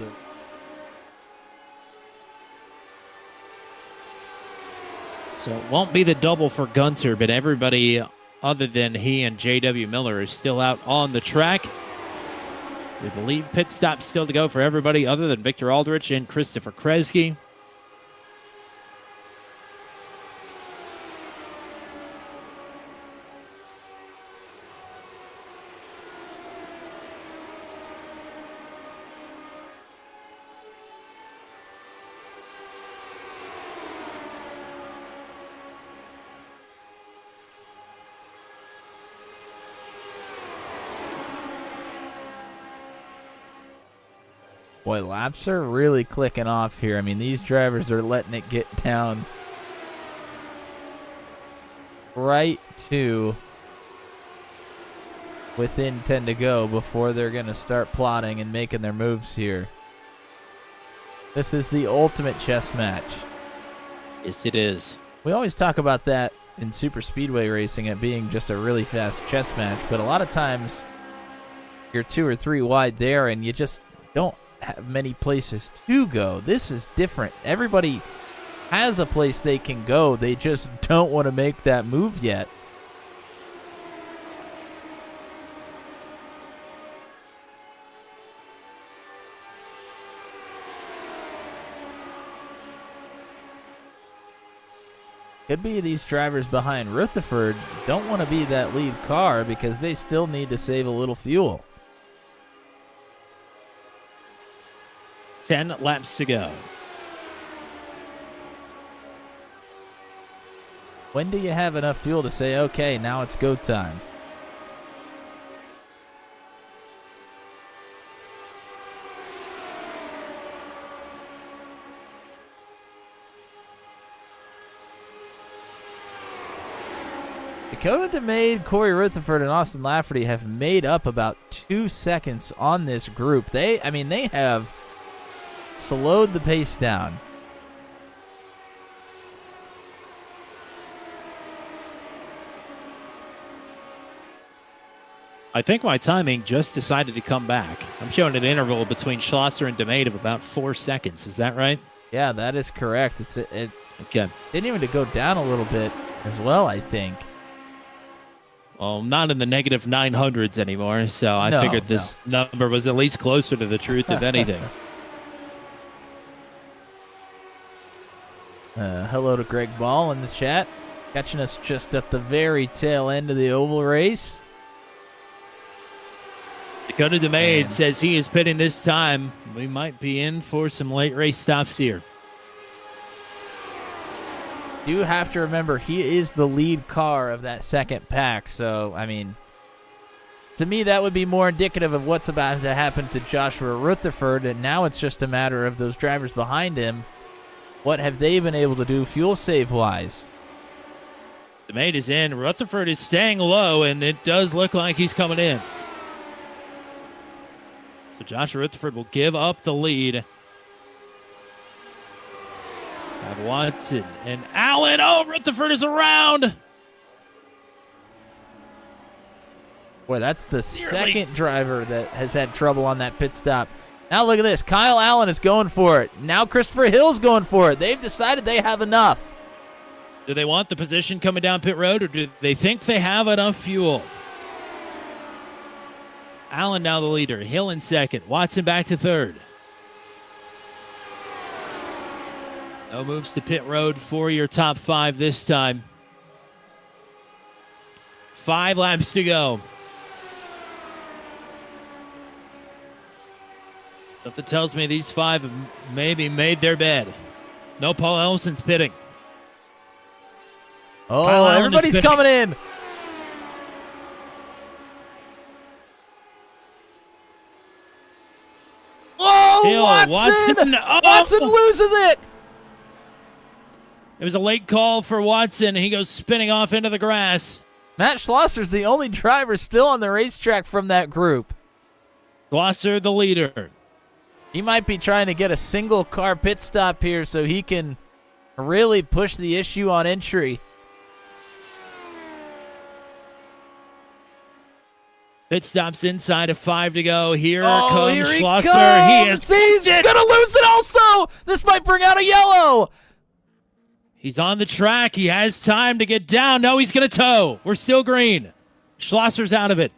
So it won't be the double for Gunter, but everybody other than he and J.W. Miller is still out on the track. We believe pit stops still to go for everybody other than Victor Aldrich and Christopher Kresge. Boy, laps are really clicking off here. I mean, these drivers are letting it get down right to within 10 to go before they're going to start plotting and making their moves here. This is the ultimate chess match. Yes, it is. We always talk about that in super speedway racing, it being just a really fast chess match, but a lot of times you're 2 or 3 wide there and you just don't have many places to go. This is different. Everybody has a place they can go. They just don't want to make that move yet. Could be these drivers behind Rutherford don't want to be that lead car because they still need to save a little fuel. 10 laps to go. When do you have enough fuel to say, okay, now it's go time? Dakota DeMade, Corey Rutherford, and Austin Lafferty have made up about 2 seconds on this group. They have slowed the pace down. I think my timing just decided to come back. I'm showing an interval between Schlosser and DeMade of about 4 seconds. Is that right? Yeah, that is correct. It Okay. didn't even go down a little bit as well, I think. Well, not in the negative 900s anymore, so I No, figured this number was at least closer to the truth, if anything. Hello to Greg Ball in the chat, catching us just at the very tail end of the oval race. Dakota DeMade says he is pitting this time. We might be in for some late race stops here. Do have to remember he is the lead car of that second pack, so I mean, to me that would be more indicative of what's about to happen to Joshua Rutherford, and now it's just a matter of those drivers behind him. What have they been able to do fuel save wise? DeMade is in. Rutherford is staying low, and it does look like he's coming in. So Joshua Rutherford will give up the lead. Have Watson and Allen. Oh, Rutherford is around. Boy, that's the second driver that has had trouble on that pit stop. Now look at this. Kyle Allen is going for it. Now Christopher Hill's going for it. They've decided they have enough. Do they want the position coming down pit road, or do they think they have enough fuel? Allen now the leader. Hill in second. Watson back to third. No moves to pit road for your top 5 this time. 5 laps to go. Something tells me these 5 have maybe made their bed. No, Paul Ellison's pitting. Oh, everybody's coming in. Oh, Hill, Watson! Oh! Watson loses it. It was a late call for Watson. He goes spinning off into the grass. Matt Schlosser's the only driver still on the racetrack from that group. Schlosser, the leader. He might be trying to get a single car pit stop here so he can really push the issue on entry. Pit stops inside of 5 to go. Here Oh, comes here he Schlosser. comes. He is He's going to lose it also. This might bring out a yellow. He's on the track. He has time to get down. No, he's going to tow. We're still green. Schlosser's out of it.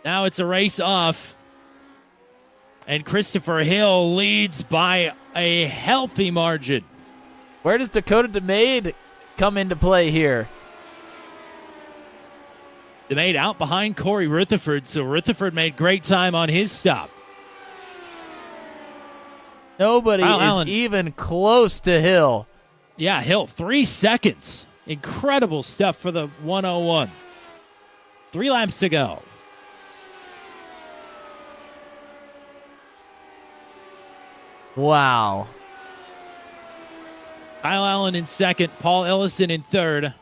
Now it's a race off. And Christopher Hill leads by a healthy margin. Where does Dakota DeMade come into play here? DeMade out behind Corey Rutherford, so Rutherford made great time on his stop. Nobody Kyle is Allen. even close to Hill. Yeah, Hill, 3 seconds. Incredible stuff for the 101. 3 laps to go. Wow. Kyle Allen in second, Paul Ellison in third.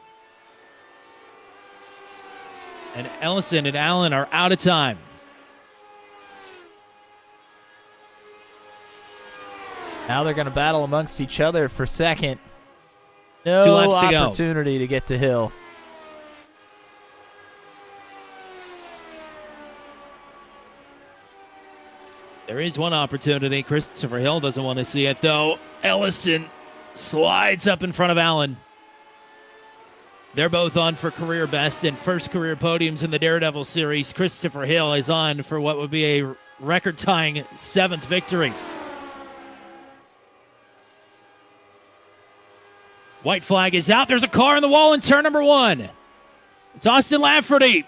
And Ellison and Allen are out of time. Now they're going to battle amongst each other for second. 2 No laps to go. opportunity to get to Hill. There is one opportunity. Christopher Hill doesn't want to see it, though. Ellison slides up in front of Allen. They're both on for career best and first career podiums in the Daredevil series. Christopher Hill is on for what would be a record-tying 7th victory. White flag is out. There's a car in the wall in turn number 1. It's Austin Lafferty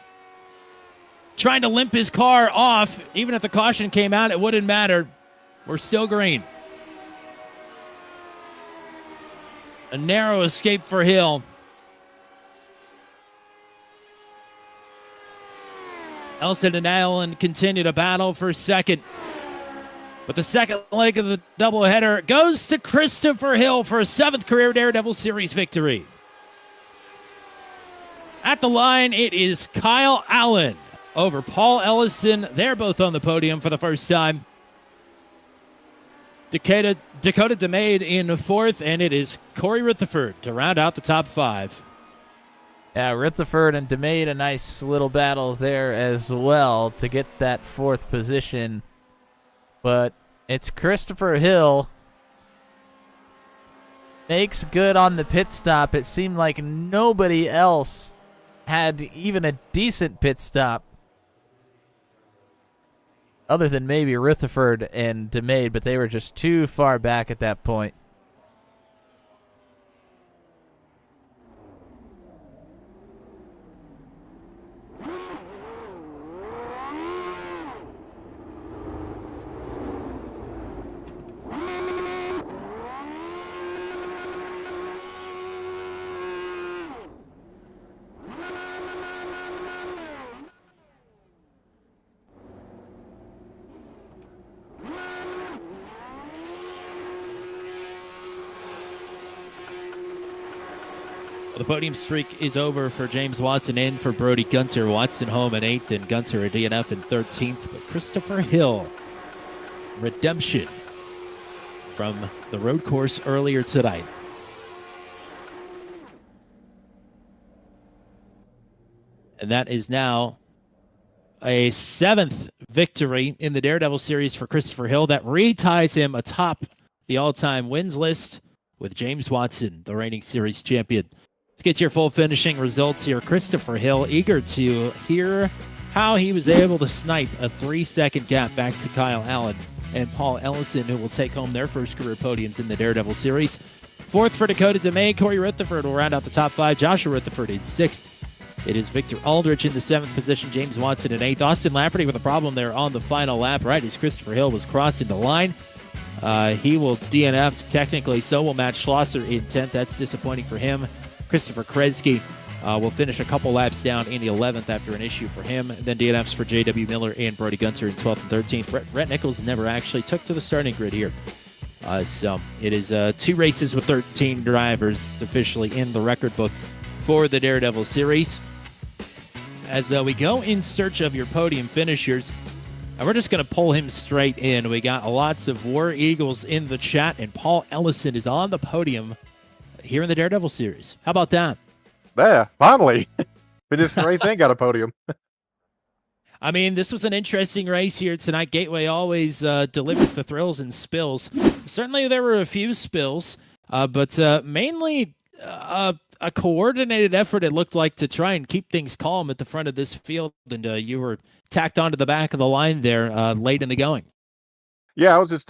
trying to limp his car off. Even if the caution came out, it wouldn't matter. We're still green. A narrow escape for Hill. Ellison and Allen continue to battle for second. But the second leg of the doubleheader goes to Christopher Hill for a 7th career Daredevil Series victory. At the line, it is Kyle Allen over Paul Ellison. They're both on the podium for the first time. Dakota DeMade in 4th, and it is Corey Rutherford to round out the top 5. Yeah, Rutherford and DeMade, a nice little battle there as well to get that 4th position. But it's Christopher Hill. Makes good on the pit stop. It seemed like nobody else had even a decent pit stop. Other than maybe Rutherford and DeMade, but they were just too far back at that point. The podium streak is over for James Watson and for Brody Gunter. Watson home in 8th and Gunter a DNF in 13th. But Christopher Hill, redemption from the road course earlier tonight. And that is now a 7th victory in the Daredevil series for Christopher Hill. That reties him atop the all-time wins list with James Watson, the reigning series champion. Let's get your full finishing results here. Christopher Hill, eager to hear how he was able to snipe a 3-second gap back to Kyle Allen and Paul Ellison, who will take home their first career podiums in the Daredevil series. 4th for Dakota DeMay. Corey Rutherford will round out the top 5. Joshua Rutherford in 6th. It is Victor Aldrich in the 7th position. James Watson in 8th. Austin Lafferty with a problem there on the final lap, right as Christopher Hill was crossing the line. He will DNF technically, so will Matt Schlosser in 10th. That's disappointing for him. Christopher Kresge will finish a couple laps down in the 11th after an issue for him. And then DNFs for J.W. Miller and Brody Gunter in 12th and 13th. Brett Nichols never actually took to the starting grid here. So it is 2 races with 13 drivers officially in the record books for the Daredevil series. As we go in search of your podium finishers, and we're just going to pull him straight in. We got lots of War Eagles in the chat, and Paul Ellison is on the podium here in the Daredevil series. How about that? Yeah, finally. We did a great thing, got a podium. I mean, this was an interesting race here tonight. Gateway always delivers the thrills and spills. Certainly there were a few spills, but mainly a coordinated effort, it looked like, to try and keep things calm at the front of this field, and you were tacked onto the back of the line there late in the going. Yeah, I was just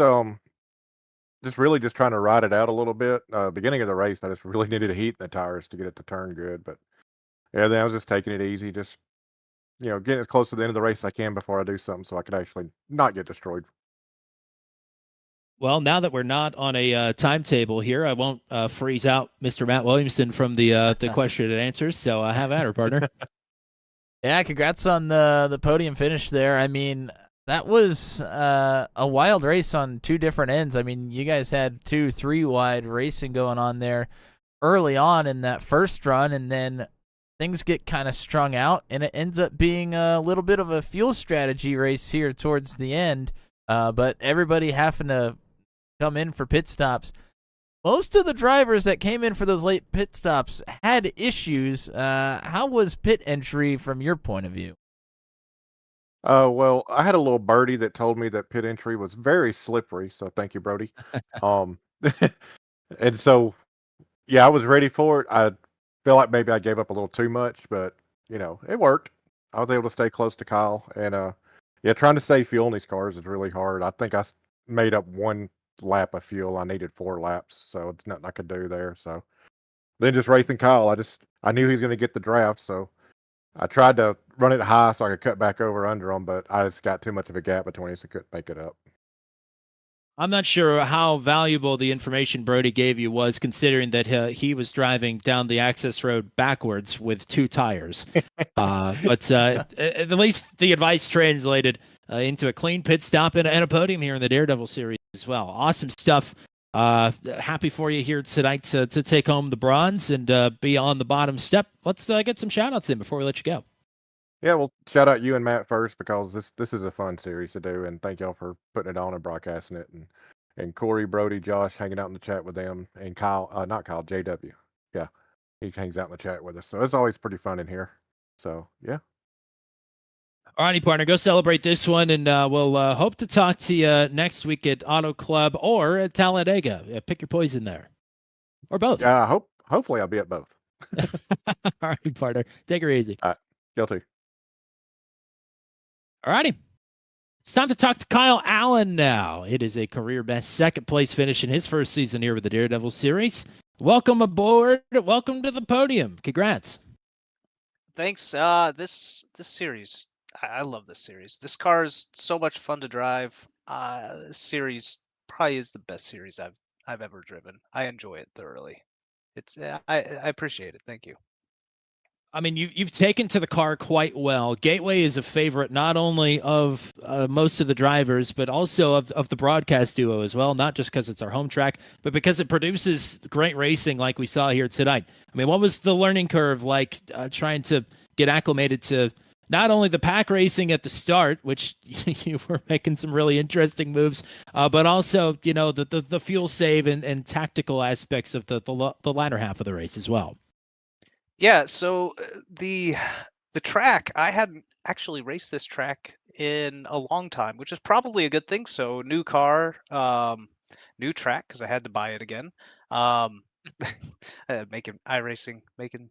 really just trying to ride it out a little bit. Beginning of the race, I just really needed to heat the tires to get it to turn good. But yeah, then I was just taking it easy, just getting as close to the end of the race as I can before I do something, so I could actually not get destroyed. Well, now that we're not on a timetable here, I won't freeze out Mr. Matt Williamson from the question and answers. So have at her, partner. Yeah, congrats on the podium finish there. I mean, that was a wild race on two different ends. I mean, you guys had 2-3 wide racing going on there early on in that first run, and then things get kind of strung out, and it ends up being a little bit of a fuel strategy race here towards the end. But everybody having to come in for pit stops. Most of the drivers that came in for those late pit stops had issues. How was pit entry from your point of view? Well, I had a little birdie that told me that pit entry was very slippery, so thank you, Brody. Um, and so, yeah, I was ready for it. I feel like maybe I gave up a little too much, but it worked. I was able to stay close to Kyle, and yeah, trying to save fuel in these cars is really hard. I think made up one lap of fuel. I needed 4 laps, so it's nothing I could do there. So then just racing Kyle, I knew he was going to get the draft, so I tried to run it high so I could cut back over under him, but I just got too much of a gap between us, so I couldn't make it up. I'm not sure how valuable the information Brody gave you was, considering that he was driving down the access road backwards with 2 tires. But at least the advice translated into a clean pit stop and a podium here in the Daredevil series as well. Awesome stuff. Happy for you here tonight to take home the bronze and be on the bottom step. Let's get some shout outs in before we let you go. Yeah, well, shout out you and Matt first, because this is a fun series to do, and thank y'all for putting it on and broadcasting it. And Corey, Brody, Josh, hanging out in the chat with them, and Kyle, not Kyle, JW. Yeah, he hangs out in the chat with us, so it's always pretty fun in here. So yeah. All righty, partner, go celebrate this one, and we'll hope to talk to you next week at Auto Club or at Talladega. Pick your poison there, or both. Yeah, hopefully I'll be at both. All right, partner, take her easy. Guilty. All righty. It's time to talk to Kyle Allen now. It is a career best second place finish in his first season here with the Daredevil series. Welcome aboard. Welcome to the podium. Congrats. Thanks. This series, I love this series. This car is so much fun to drive. This series probably is the best series I've ever driven. I enjoy it thoroughly. I appreciate it. Thank you. I mean, you've taken to the car quite well. Gateway is a favorite not only of most of the drivers, but also of the broadcast duo as well, not just because it's our home track, but because it produces great racing like we saw here tonight. I mean, what was the learning curve like trying to get acclimated to not only the pack racing at the start, which you were making some really interesting moves, but also, the fuel save and tactical aspects of the latter half of the race as well? Yeah, so the track, I hadn't actually raced this track in a long time, which is probably a good thing. So new car, new track, because I had to buy it again. Making iRacing, making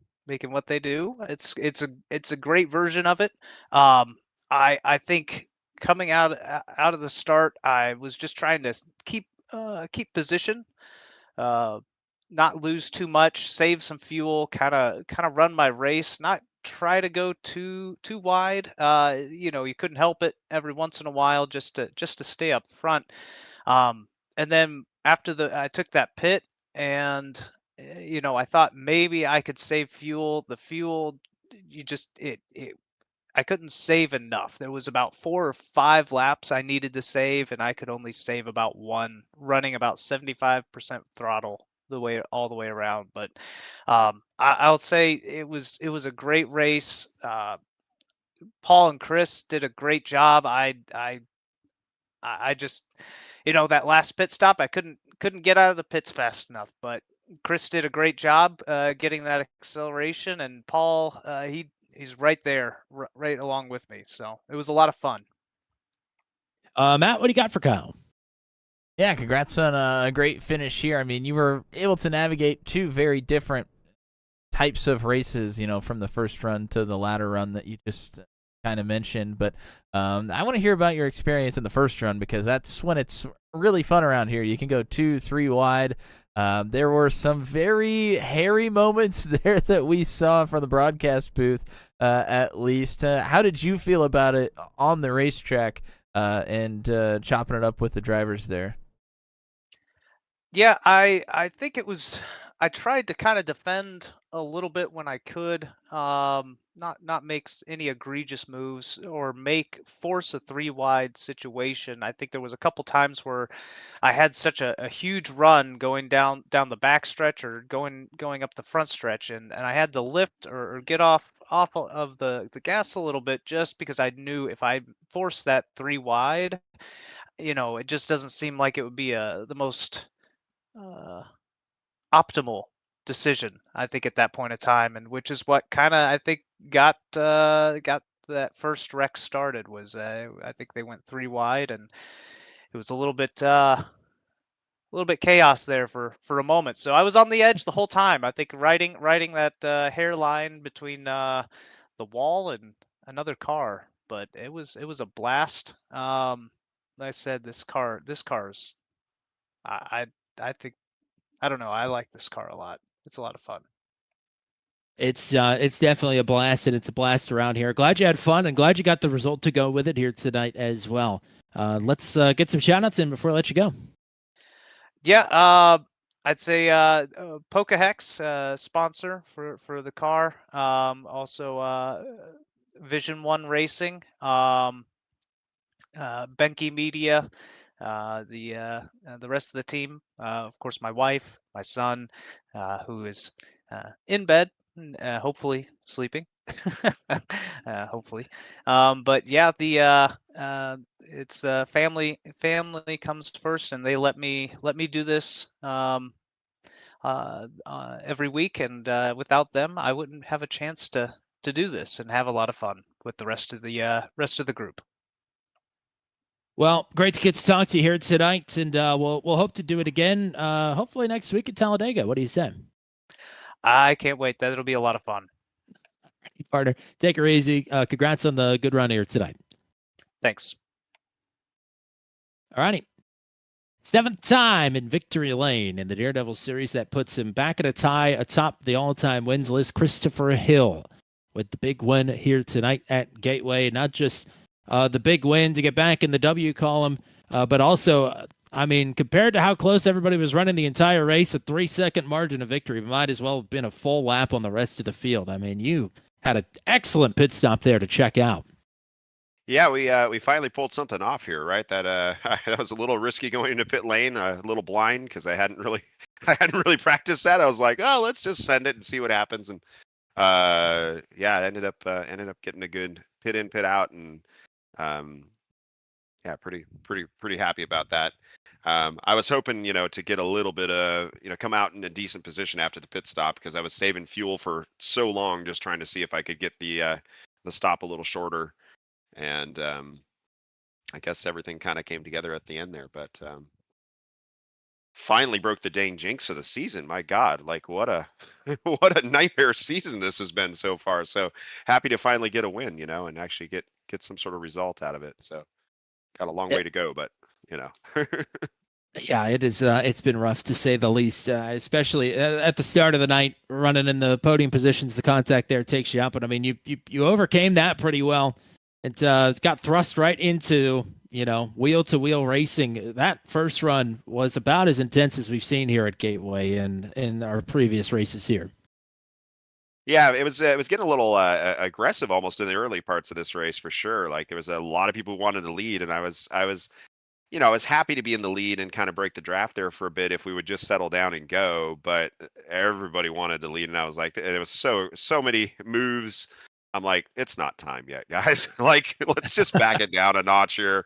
what they do. It's a great version of it. I think coming out of the start, I was just trying to keep position. Not lose too much, save some fuel, kind of run my race, not try to go too wide. You couldn't help it every once in a while just to stay up front. And then after I took that pit, and I thought maybe I could save fuel. The fuel, you just it I couldn't save enough. There was about 4 or 5 laps I needed to save, and I could only save about 1, running about 75% throttle all the way around. But I'll say it was a great race. Paul and Chris did a great job. I just, that last pit stop, I couldn't get out of the pits fast enough, but Chris did a great job getting that acceleration, and Paul, he's right there, right along with me. So it was a lot of fun. Matt, what do you got for Kyle? Yeah, congrats on a great finish here. I mean, you were able to navigate 2 very different types of races, from the first run to the latter run that you just kind of mentioned. But I want to hear about your experience in the first run, because that's when it's really fun around here. You can go 2-3 wide. There were some very hairy moments there that we saw from the broadcast booth, at least. How did you feel about it on the racetrack and chopping it up with the drivers there? Yeah, I think it was. I tried to kind of defend a little bit when I could, not make any egregious moves or force a 3 wide situation. I think there was a couple times where I had such a huge run going down the back stretch or going up the front stretch, and I had to lift or get off of the gas a little bit, just because I knew if I forced that 3 wide, it just doesn't seem like it would be the most uh, optimal decision, I think, at that point of time, and which is what kind of, I think, got that first wreck started. Was I think they went 3 wide, and it was a little bit chaos there for a moment. So I was on the edge the whole time. I think riding that hairline between the wall and another car, but it was a blast. Like I said, this car's I I think, I don't know. I like this car a lot. It's a lot of fun. It's definitely a blast, and it's a blast around here. Glad you had fun, and glad you got the result to go with it here tonight as well. Let's get some shout-outs in before I let you go. Yeah, I'd say Poca Hex, sponsor for the car. Also, Vision One Racing, Benke Media, the rest of the team. Of course, my wife, my son, who is in bed, hopefully sleeping. Hopefully, but yeah, it's family comes first, and they let me do this every week, and without them, I wouldn't have a chance to do this and have a lot of fun with the rest of the group. Well, great to get to talk to you here tonight, and we'll hope to do it again. Hopefully next week at Talladega. What do you say, I can't wait. That'll be a lot of fun. partner? Take her easy. Congrats on the good run here tonight. Thanks. All righty. 7th time in victory lane in the Daredevil series. That puts him back at a tie atop the all-time wins list. Christopher Hill with the big win here tonight at Gateway. Not just the big win to get back in the W column, but also, compared to how close everybody was running the entire race, a 3-second margin of victory might as well have been a full lap on the rest of the field. You had an excellent pit stop there to check out. Yeah, we finally pulled something off here, right? That that was a little risky going into pit lane, a little blind because I hadn't really practiced that. I was like, oh, let's just send it and see what happens. And yeah, I ended up getting a good pit in, pit out, and yeah, pretty happy about that. I was hoping, to get a little bit of, come out in a decent position after the pit stop, because I was saving fuel for so long just trying to see if I could get the stop a little shorter. And I guess everything kind of came together at the end there, but finally broke the dang jinx of the season. My God, like what a what a nightmare season this has been so far. So happy to finally get a win, and actually get some sort of result out of it. So got a long way to go, but Yeah, it is. It's been rough to say the least, especially at the start of the night, running in the podium positions. The contact there takes you out, but you overcame that pretty well. It got thrust right into wheel to wheel racing. That first run was about as intense as we've seen here at Gateway and in our previous races here. yeah, it was getting a little aggressive almost in the early parts of this race for sure. Like there was a lot of people who wanted to lead, and I was I was happy to be in the lead and kind of break the draft there for a bit if we would just settle down and go. But everybody wanted to lead, and I was like, there was so many moves. I'm like, it's not time yet, guys. Like, let's just back it down a notch here.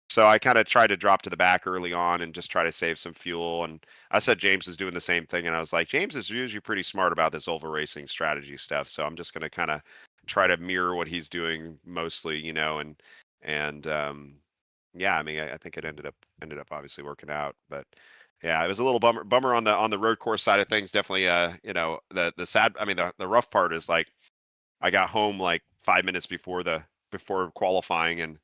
So I kind of tried to drop to the back early on and just try to save some fuel. And I said James was doing the same thing, and I was like, James is usually pretty smart about this oval racing strategy stuff. So I'm just going to kind of try to mirror what he's doing mostly, and yeah, I think it ended up obviously working out. But Yeah, it was a little bummer on the road course side of things. Definitely, you know, the sad. I mean, the rough part is like I got home like 5 minutes before qualifying, and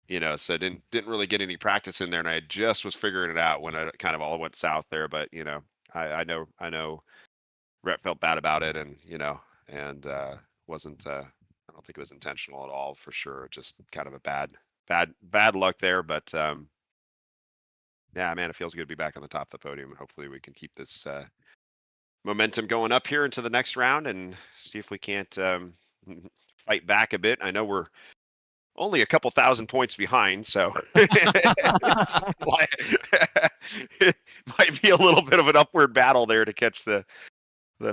you know, so didn't really get any practice in there, and I just was figuring it out when it kind of all went south there. But you know, I know Rhett felt bad about it, and you know, and wasn't. I don't think it was intentional at all, for sure. Just kind of a bad luck there, but yeah, man, it feels good to be back on the top of the podium, and hopefully we can keep this momentum going up here into the next round and see if we can't fight back a bit. I know we're only a couple thousand points behind, so it might be a little bit of an upward battle there to catch the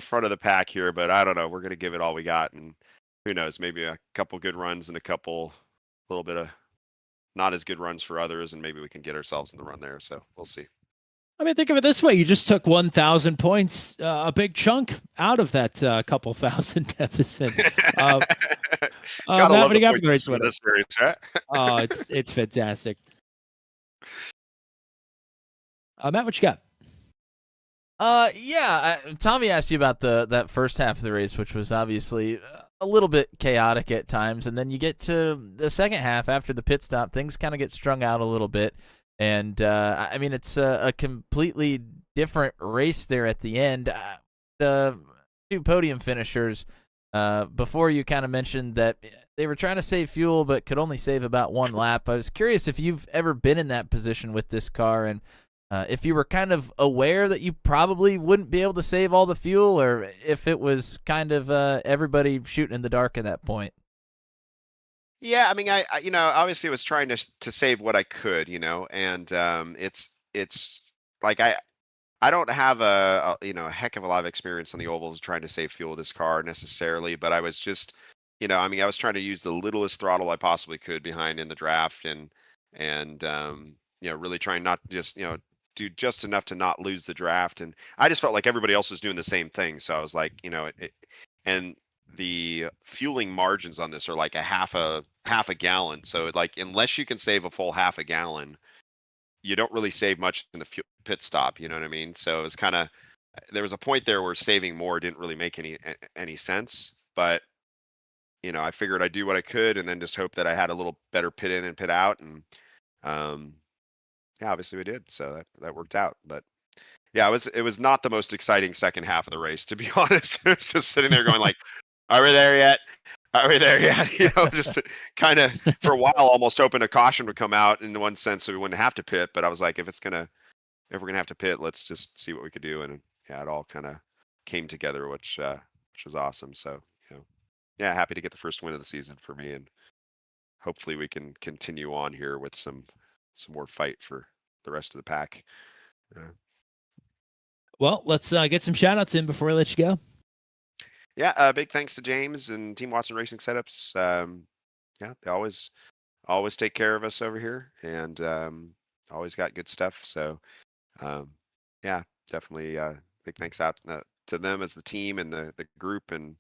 front of the pack here, but I don't know. We're going to give it all we got, and who knows, maybe a couple good runs and a little bit of not as good runs for others, and maybe we can get ourselves in the run there. So we'll see. I mean, think of it this way: you just took 1,000 points, a big chunk out of that couple thousand deficit. Gotta Matt, love what do you got for points the race system in winner? this series, right? Oh, it's fantastic. Matt, what you got? Tommy asked you about that first half of the race, which was obviously a little bit chaotic at times, and then you get to the second half after the pit stop, things kind of get strung out a little bit, and I mean it's a completely different race there at the end. The two podium finishers, before you kind of mentioned that they were trying to save fuel but could only save about one lap. I was curious if you've ever been in that position with this car, and if you were kind of aware that you probably wouldn't be able to save all the fuel, or if it was kind of everybody shooting in the dark at that point. Yeah, I mean, I you know, obviously was trying to save what I could, you know, and it's like I don't have you know, a heck of a lot of experience on the ovals trying to save fuel with this car necessarily, but I was just, you know, I mean, I was trying to use the littlest throttle I possibly could behind in the draft, and you know, really trying not to just, you know, do just enough to not lose the draft. And I just felt like everybody else was doing the same thing, so I was like, you know, and the fueling margins on this are like a half a gallon, so like unless you can save a full half a gallon, you don't really save much in the pit stop, you know what I mean? So it was kind of, there was a point there where saving more didn't really make any sense, but you know, I figured I'd do what I could and then just hope that I had a little better pit in and pit out, and yeah, obviously we did, so that worked out. But yeah, it was not the most exciting second half of the race, to be honest. It was just sitting there going like, are we there yet? Are we there yet? You know, just kind of for a while almost hoping a caution would come out in one sense so we wouldn't have to pit. But I was like, if we're gonna have to pit, let's just see what we could do. And yeah, it all kind of came together, which was awesome. So, you know, yeah, happy to get the first win of the season for me, and hopefully we can continue on here with some more fight for the rest of the pack. Well, let's get some shout outs in before we let you go. Yeah, big thanks to James and Team Watson Racing Setups. Yeah, they always take care of us over here, and always got good stuff. So yeah, definitely big thanks out to them as the team and the group, and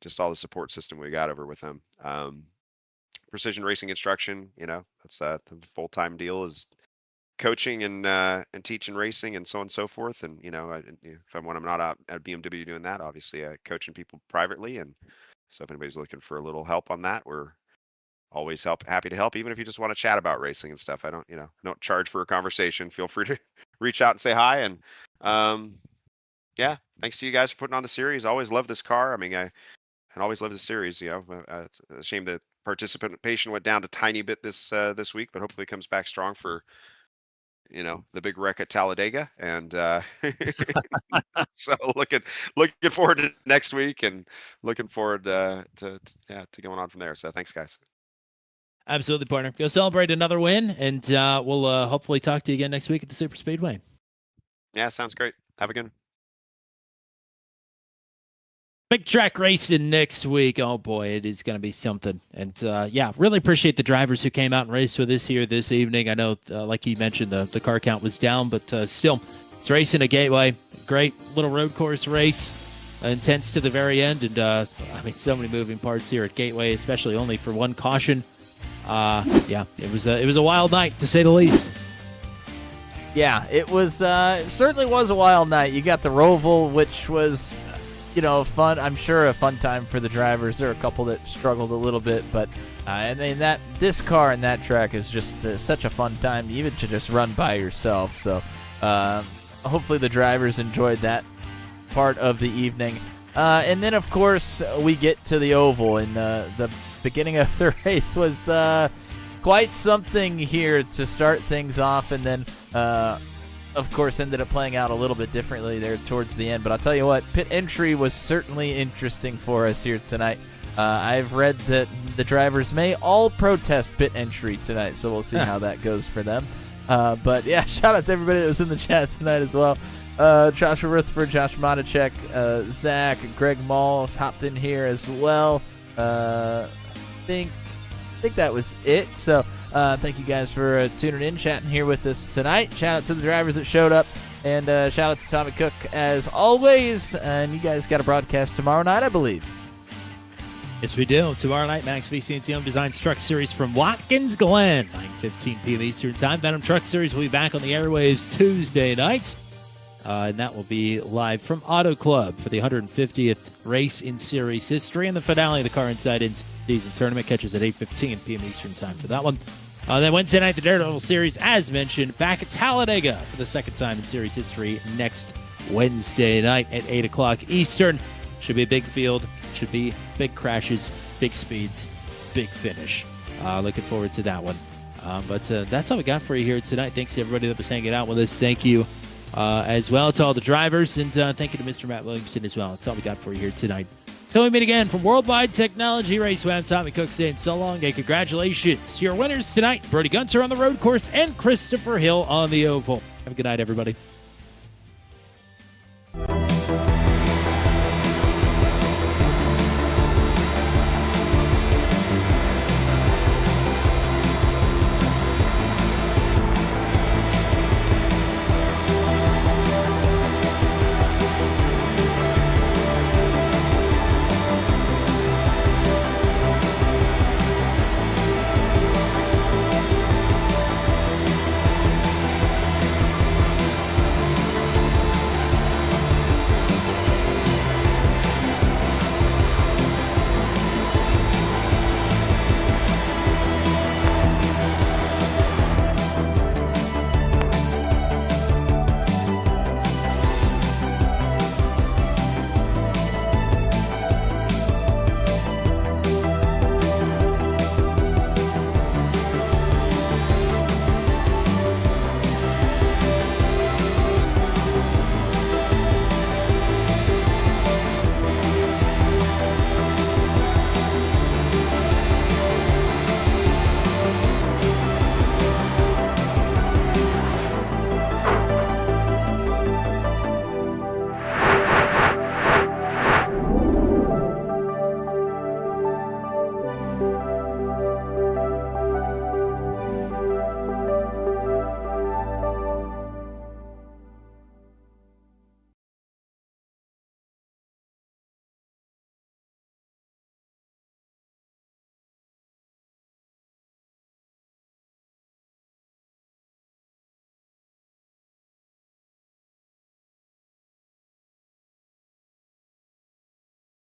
just all the support system we got over with them. Precision Racing Instruction, you know, that's the full-time deal, is coaching and teaching racing and so on and so forth. And you know, when I'm not out at BMW doing that, obviously coaching people privately. And so if anybody's looking for a little help on that, we're always happy to help, even if you just want to chat about racing and stuff. I don't charge for a conversation. Feel free to reach out and say hi. And yeah, thanks to you guys for putting on the series. Always love this car. I mean, I always love the series. You know, it's a shame that participation went down a tiny bit this week, but hopefully it comes back strong for, you know, the big wreck at Talladega. And so looking forward to next week, and looking forward to going on from there. So thanks, guys. Absolutely, partner. Go celebrate another win, and we'll hopefully talk to you again next week at the Super Speedway. Yeah, sounds great. Have a good one. Big track racing next week. Oh boy, it is going to be something. And yeah, really appreciate the drivers who came out and raced with us here this evening. I know, like you mentioned, the car count was down, but still, it's racing at Gateway. Great little road course race, intense to the very end. And I mean, so many moving parts here at Gateway, especially only for one caution. Yeah, it was a wild night, to say the least. Yeah, it was it certainly was a wild night. You got the Roval, which was, fun. I'm sure a fun time for the drivers. There are a couple that struggled a little bit, but I mean this car and that track is just such a fun time, even to just run by yourself. So hopefully the drivers enjoyed that part of the evening. And then, of course, we get to the oval, and the beginning of the race was quite something here to start things off, and then, of course, ended up playing out a little bit differently there towards the end. But I'll tell you what, pit entry was certainly interesting for us here tonight. I've read that the drivers may all protest pit entry tonight, so we'll see how that goes for them. But, yeah, shout out to everybody that was in the chat tonight as well. Joshua Rutherford, Josh Monachek, Zach, Greg Mall hopped in here as well. I think that was it. So thank you guys for tuning in, chatting here with us tonight. Shout out to the drivers that showed up, and shout out to Tommy Cook as always. And you guys got a broadcast tomorrow night, I believe. Yes, we do. Tomorrow night, Max VCNC Home Designs Truck Series from Watkins Glen, 9:15 p.m. Eastern Time. Venom Truck Series will be back on the airwaves Tuesday night. And that will be live from Auto Club for the 150th race in series history. And the finale of the Car Inside In season tournament catches at 8:15 p.m. Eastern Time for that one. Then Wednesday night, the Daredevil Series, as mentioned, back at Talladega for the second time in series history next Wednesday night at 8 o'clock Eastern. Should be a big field. Should be big crashes, big speeds, big finish. Looking forward to that one. But that's all we got for you here tonight. Thanks to everybody that was hanging out with us. Thank you. As well to all the drivers, and thank you to Mr. Matt Williamson as well. That's all we got for you here tonight. Until we meet again from Worldwide Technology Raceway, I'm Tommy Cook saying so long and congratulations to your winners tonight, Brody Gunter on the road course and Christopher Hill on the oval. Have a good night, everybody.